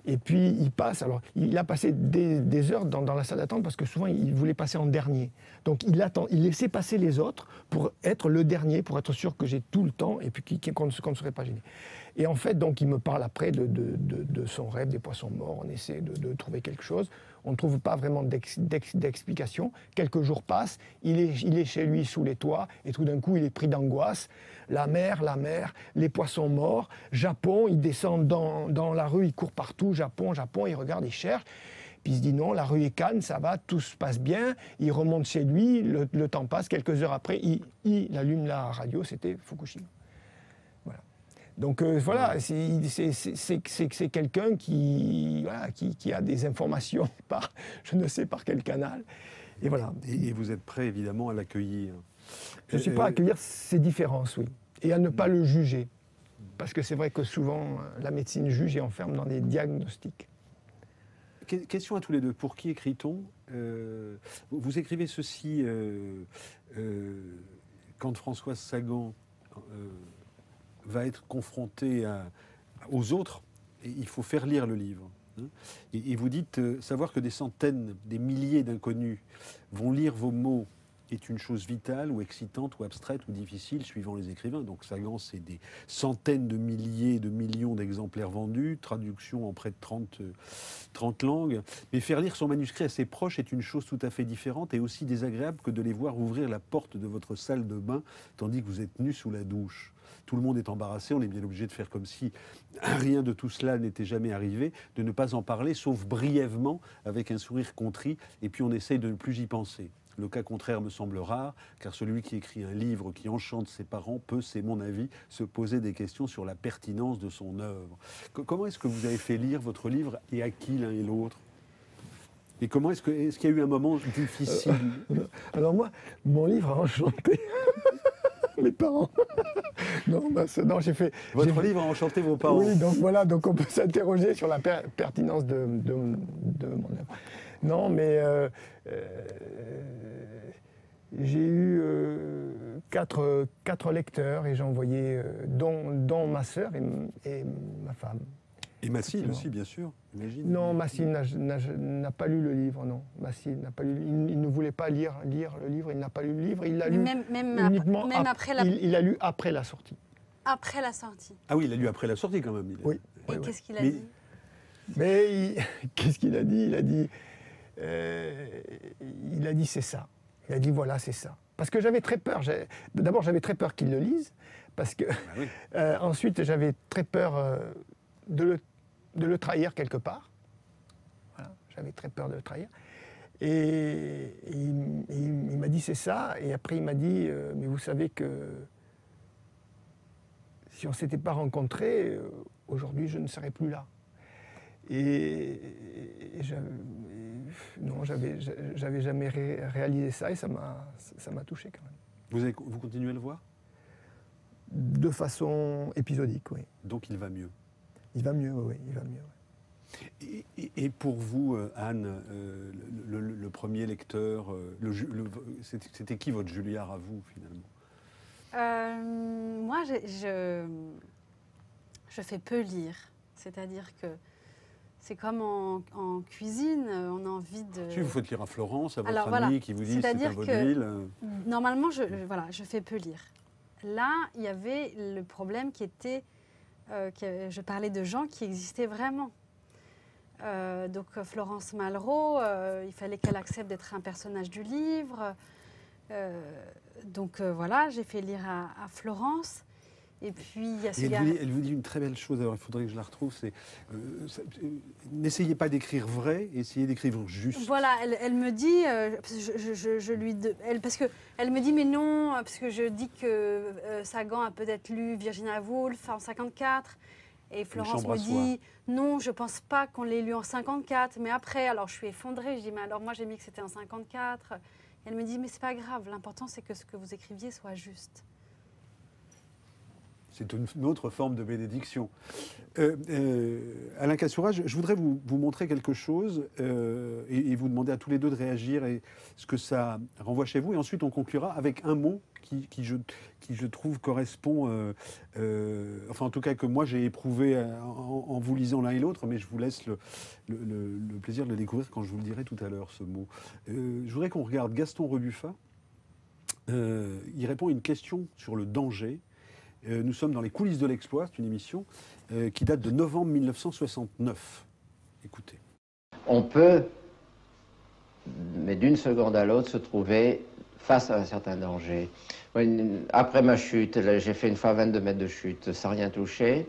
Et puis il passe, alors il a passé des heures dans la salle d'attente parce que souvent il voulait passer en dernier. Donc il laissait passer les autres pour être le dernier, pour être sûr que j'ai tout le temps et puis qu'on ne serait pas gêné. Et en fait, donc il me parle après de son rêve des poissons morts, on essaie de trouver quelque chose. On ne trouve pas vraiment d'explication. Quelques jours passent, il est chez lui sous les toits et tout d'un coup il est pris d'angoisse. La mer, les poissons morts, Japon, il descend dans la rue, il court partout, Japon, il regarde, il cherche. Puis il se dit non, la rue est calme, ça va, tout se passe bien. Il remonte chez lui, le temps passe, quelques heures après, il allume la radio, c'était Fukushima. Voilà. Donc voilà, c'est quelqu'un qui a des informations par je ne sais par quel canal. Et voilà.
Et vous êtes prêt évidemment à l'accueillir.
Je ne suis pas à accueillir ses différences, oui. Et à ne pas le juger. Parce que c'est vrai que souvent, la médecine juge et enferme dans des diagnostics.
Question à tous les deux. Pour qui écrit-on vous écrivez ceci quand Françoise Sagan va être confrontée aux autres, et il faut faire lire le livre. Et vous dites savoir que des centaines, des milliers d'inconnus vont lire vos mots est une chose vitale ou excitante ou abstraite ou difficile suivant les écrivains. Donc Sagan, c'est des centaines de milliers, de millions d'exemplaires vendus, traduction en près de 30 langues. Mais faire lire son manuscrit à ses proches est une chose tout à fait différente et aussi désagréable que de les voir ouvrir la porte de votre salle de bain tandis que vous êtes nu sous la douche. Tout le monde est embarrassé, on est bien obligé de faire comme si rien de tout cela n'était jamais arrivé, de ne pas en parler, sauf brièvement, avec un sourire contrit, et puis on essaye de ne plus y penser. Le cas contraire me semble rare, car celui qui écrit un livre qui enchante ses parents peut, c'est mon avis, se poser des questions sur la pertinence de son œuvre. Comment est-ce que vous avez fait lire votre livre et à qui l'un et l'autre? Et comment est-ce qu'il y a eu un moment difficile?
Alors moi, mon livre a enchanté mes parents. Non, j'ai fait...
Votre livre a enchanté vos parents?
Oui, donc voilà, donc on peut s'interroger sur la pertinence de mon œuvre. Non, mais j'ai eu quatre lecteurs et j'ai envoyé, dont ma sœur et ma femme.
Et Massine aussi, bien sûr, j'imagine.
Non, Massine n'a pas lu le livre, non. Massine n'a pas lu. Il ne voulait pas lire le livre, il n'a pas lu le livre, il l'a lu uniquement
après la...
Il a lu après la sortie.
Après la sortie.
Ah oui, il a lu après la sortie quand même.
Oui.
Et qu'est-ce qu'il a dit?
Mais qu'est-ce qu'il a dit? Il a dit c'est ça. Il a dit voilà, c'est ça. Parce que j'avais très peur. D'abord, j'avais très peur qu'il le lise. Parce que ensuite, j'avais très peur de le trahir quelque part. Voilà, j'avais très peur de le trahir. Et il m'a dit c'est ça. Et après, il m'a dit mais vous savez que si on ne s'était pas rencontrés, aujourd'hui, je ne serais plus là. Non, j'avais jamais réalisé ça et ça m'a touché quand même.
Vous continuez à le voir?
De façon épisodique, oui.
Donc il va mieux?
Il va mieux, oui, il va mieux. Oui.
Et pour vous, Anne, le premier lecteur, c'était qui votre Julliard à vous, finalement?
Moi, je fais peu lire. C'est-à-dire que c'est comme en cuisine, on a envie de...
Si vous faites lire à Florence, à votre ami qui vous dit c'est un vaudeville.
Normalement, je fais peu lire. Là, il y avait le problème qui était... je parlais de gens qui existaient vraiment. Donc Florence Malraux, il fallait qu'elle accepte d'être un personnage du livre. Donc voilà, j'ai fait lire à Florence. Et puis, il y a
elle vous dit une très belle chose, alors il faudrait que je la retrouve, c'est n'essayez pas d'écrire vrai, essayez d'écrire juste.
Voilà, elle me dit, parce qu'elle me dit mais non, parce que je dis que Sagan a peut-être lu Virginia Woolf en 54, et Florence me dit non, je pense pas qu'on l'ait lu en 54, mais après, alors je suis effondrée, je dis mais alors moi j'ai mis que c'était en 54. Elle me dit mais c'est pas grave, l'important c'est que ce que vous écriviez soit juste.
C'est une autre forme de bénédiction. Alain Kassoura, je voudrais vous montrer quelque chose et vous demander à tous les deux de réagir et ce que ça renvoie chez vous. Et ensuite, on conclura avec un mot qui je trouve correspond, enfin en tout cas que moi j'ai éprouvé en vous lisant l'un et l'autre, mais je vous laisse le plaisir de le découvrir quand je vous le dirai tout à l'heure, ce mot. Je voudrais qu'on regarde Gaston Rebuffa. Il répond à une question sur le danger. Nous sommes dans les coulisses de l'exploit, c'est une émission qui date de novembre 1969. Écoutez.
On peut, mais d'une seconde à l'autre, se trouver face à un certain danger. Après ma chute, j'ai fait une fois 22 mètres de chute sans rien toucher.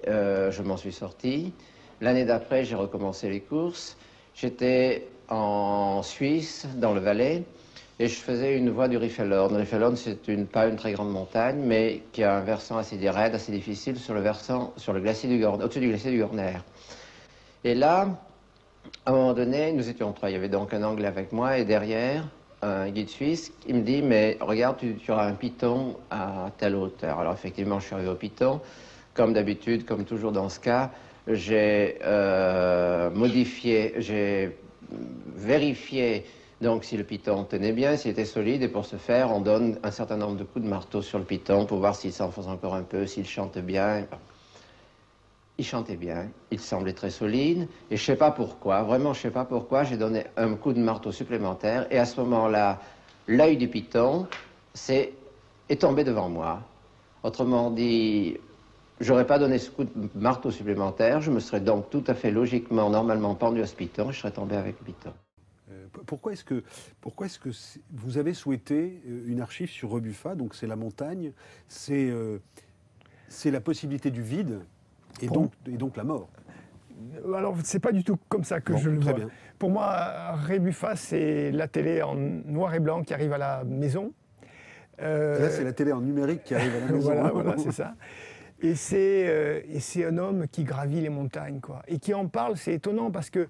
Je m'en suis sorti. L'année d'après, j'ai recommencé les courses. J'étais en Suisse, dans le Valais. Et je faisais une voie du Riffelhorn. Le Riffelhorn, c'est pas une très grande montagne, mais qui a un versant assez raide, assez difficile sur le glacier du Gorner, au-dessus du glacier du Gorner. Et là, à un moment donné, nous étions trois. Il y avait donc un Anglais avec moi et derrière, un guide suisse qui me dit « Mais regarde, tu auras un piton à telle hauteur. » Alors effectivement, je suis arrivé au piton. Comme d'habitude, comme toujours dans ce cas, j'ai j'ai vérifié donc si le piton tenait bien, s'il était solide, et pour ce faire, on donne un certain nombre de coups de marteau sur le piton pour voir s'il s'enfonce encore un peu, s'il chante bien. il chantait bien, il semblait très solide, et je ne sais pas pourquoi, vraiment je ne sais pas pourquoi, j'ai donné un coup de marteau supplémentaire, et à ce moment-là, l'œil du python est tombé devant moi. Autrement dit, j'aurais pas donné ce coup de marteau supplémentaire, je me serais donc tout à fait logiquement, normalement pendu à ce python, et je serais tombé avec le python.
Pourquoi est-ce que vous avez souhaité une archive sur Rebuffa? Donc c'est la montagne, c'est la possibilité du vide et donc la mort.
Alors, c'est pas du tout comme ça que je le vois. Bien. Pour moi, Rebuffa, c'est la télé en noir et blanc qui arrive à la maison.
Là, c'est la télé en numérique qui arrive à la maison.
Voilà, c'est ça. Et c'est un homme qui gravit les montagnes, quoi. Et qui en parle, c'est étonnant parce que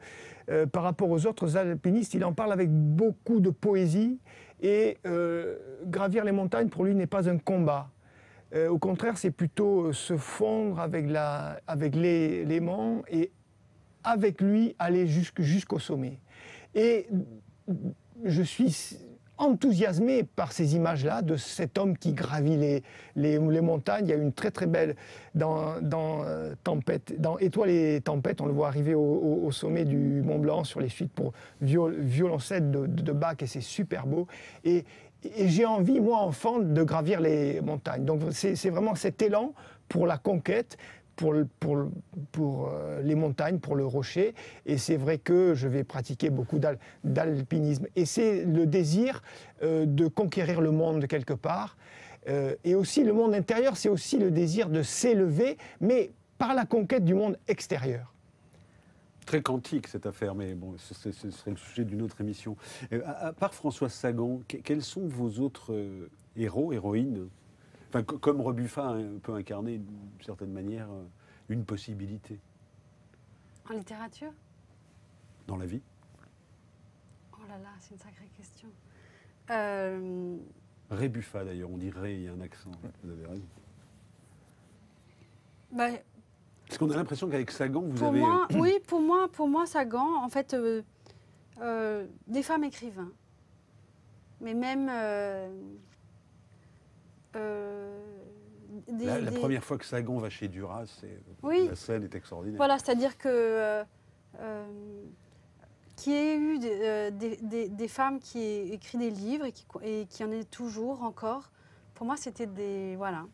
par rapport aux autres alpinistes, il en parle avec beaucoup de poésie. Et gravir les montagnes, pour lui, n'est pas un combat. Au contraire, c'est plutôt se fondre avec l'aimant et avec lui aller jusqu'au sommet. Et je suis enthousiasmé par ces images-là de cet homme qui gravit les montagnes. Il y a une très très belle dans Étoiles et Tempêtes, on le voit arriver au sommet du Mont Blanc sur les suites pour violoncelle de Bach, et c'est super beau. Et j'ai envie, moi, enfant, de gravir les montagnes. Donc c'est vraiment cet élan pour la conquête, pour les montagnes, pour le rocher. Et c'est vrai que je vais pratiquer beaucoup d'alpinisme. Et c'est le désir de conquérir le monde quelque part. Et aussi le monde intérieur, c'est aussi le désir de s'élever, mais par la conquête du monde extérieur.
Très quantique cette affaire, mais bon, ce serait le sujet d'une autre émission. À part Françoise Sagan, quels sont vos autres héros, héroïnes? Enfin, comme Rebuffa peut incarner d'une certaine manière une possibilité.
En littérature?
Dans la vie?
Oh là là, c'est une sacrée question.
Rebuffa d'ailleurs, on dirait, il y a un accent, vous avez raison.
Bah,
parce qu'on a l'impression qu'avec Sagan, vous avez...
Oui, pour moi, Sagan, en fait, des femmes écrivains. Mais même...
la première fois que Sagan va chez Duras,
oui.
La scène est extraordinaire.
Voilà, c'est-à-dire que qu'il y ait eu des femmes qui aient écrit des livres et qui en aient toujours encore, pour moi, c'était des... Voilà,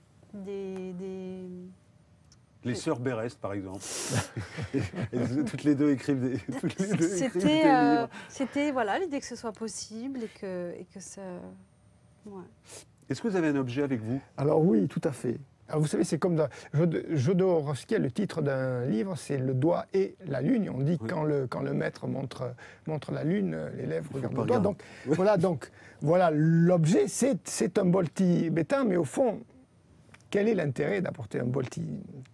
Les sœurs Berest, par exemple. Toutes les deux écrivent des
livres. C'était voilà, l'idée que ce soit possible et que ça... Ouais.
Est-ce que vous avez un objet avec vous?
Alors oui, tout à fait. Alors vous savez, c'est comme dans Jodorowsky, le titre d'un livre, c'est Le doigt et la lune. On dit quand le maître montre la lune, l'élève regarde le doigt. Donc, voilà, l'objet, c'est un bol tibétain, mais au fond, quel est l'intérêt d'apporter un bol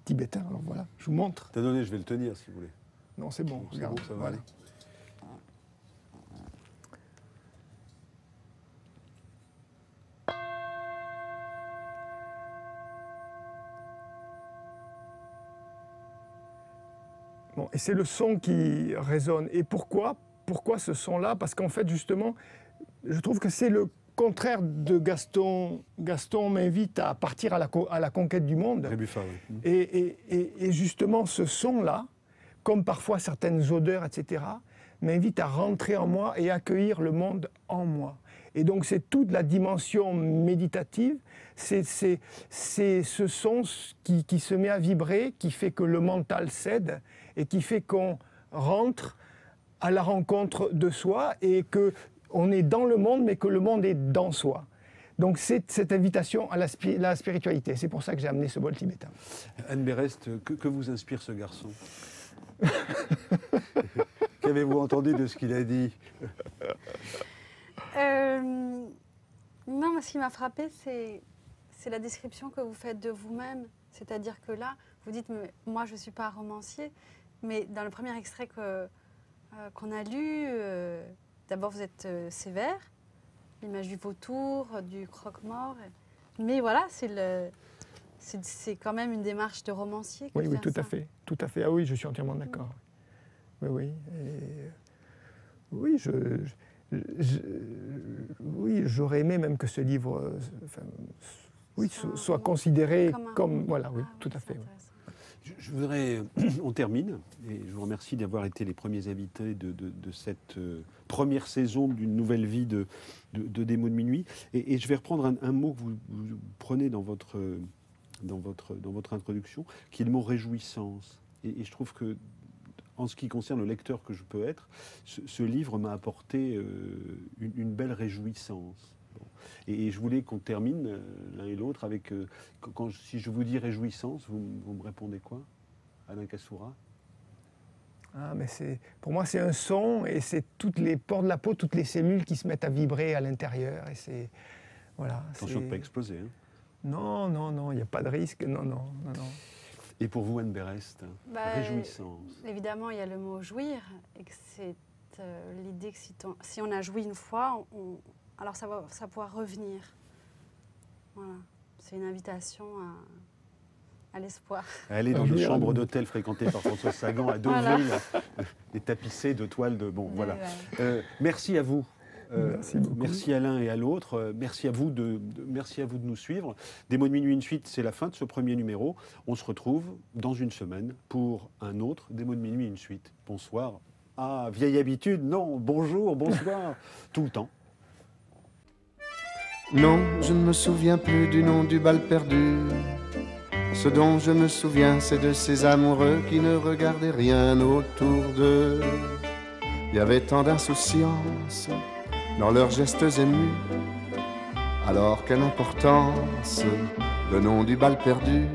tibétain? Alors voilà, je vous montre.
T'as donné, je vais le tenir si vous voulez.
Non, c'est bon, regarde.
Bon, ça va aller.
Bon, et c'est le son qui résonne. Et pourquoi ce son-là? Parce qu'en fait, justement, je trouve que c'est le contraire de Gaston. Gaston m'invite à partir à la conquête du monde.
Rebuffa, oui.
Et justement, ce son-là, comme parfois certaines odeurs, etc., m'invite à rentrer en moi et accueillir le monde en moi. Et donc, c'est toute la dimension méditative. C'est ce son qui se met à vibrer, qui fait que le mental cède et qui fait qu'on rentre à la rencontre de soi et qu'on est dans le monde, mais que le monde est dans soi. Donc c'est cette invitation à la spiritualité. C'est pour ça que j'ai amené ce bol tibétain.
Anne Berest, que vous inspire ce garçon? Qu'avez-vous entendu de ce qu'il a dit?
Non, mais ce qui m'a frappée, c'est la description que vous faites de vous-même. C'est-à-dire que là, vous dites, moi, je ne suis pas romancier, mais dans le premier extrait qu'on a lu, d'abord, vous êtes sévère, l'image du vautour, du croque-mort. Mais voilà, c'est quand même une démarche de romancier.
Oui, oui, tout à fait. Tout à fait. Ah oui, je suis entièrement d'accord. Oui, oui. Oui, oui, j'aurais aimé même que ce livre soit considéré comme... Voilà, oui, tout à fait. Oui.
Je voudrais, on termine, et je vous remercie d'avoir été les premiers invités de cette première saison d'une nouvelle vie de Des mots de minuit. Et je vais reprendre un mot que vous prenez dans votre introduction, qui est le mot réjouissance. Et je trouve que, en ce qui concerne le lecteur que je peux être, ce livre m'a apporté une belle réjouissance. Bon. Et je voulais qu'on termine l'un et l'autre avec, si je vous dis réjouissance, vous me répondez quoi, Alain Kassoura?
Ah, mais pour moi, c'est un son et c'est toutes les pores de la peau, toutes les cellules qui se mettent à vibrer à l'intérieur. Et c'est voilà.
Attention de ne pas exploser. Hein.
Non, non, non, il n'y a pas de risque. Non, non, non, non.
Et pour vous, Anne Berest, réjouissance.
Évidemment, il y a le mot jouir et que c'est l'idée que si on a joui une fois, alors ça va pouvoir revenir. Voilà. C'est une invitation à l'espoir.
Aller dans une chambre d'hôtel fréquentée par François Sagan à Deauville, et tapissée de toiles de... Bon, voilà. Merci à vous.
Merci beaucoup.
Merci à l'un et à l'autre. Merci à vous de nous suivre. Des mots de minuit, une suite, c'est la fin de ce premier numéro. On se retrouve dans une semaine pour un autre Des mots de minuit, une suite. Bonsoir. Ah, vieille habitude, non. Bonjour, bonsoir, tout le temps.
Non, je ne me souviens plus du nom du bal perdu. Ce dont je me souviens, c'est de ces amoureux qui ne regardaient rien autour d'eux. Il y avait tant d'insouciance dans leurs gestes émus. Alors quelle importance, le nom du bal perdu.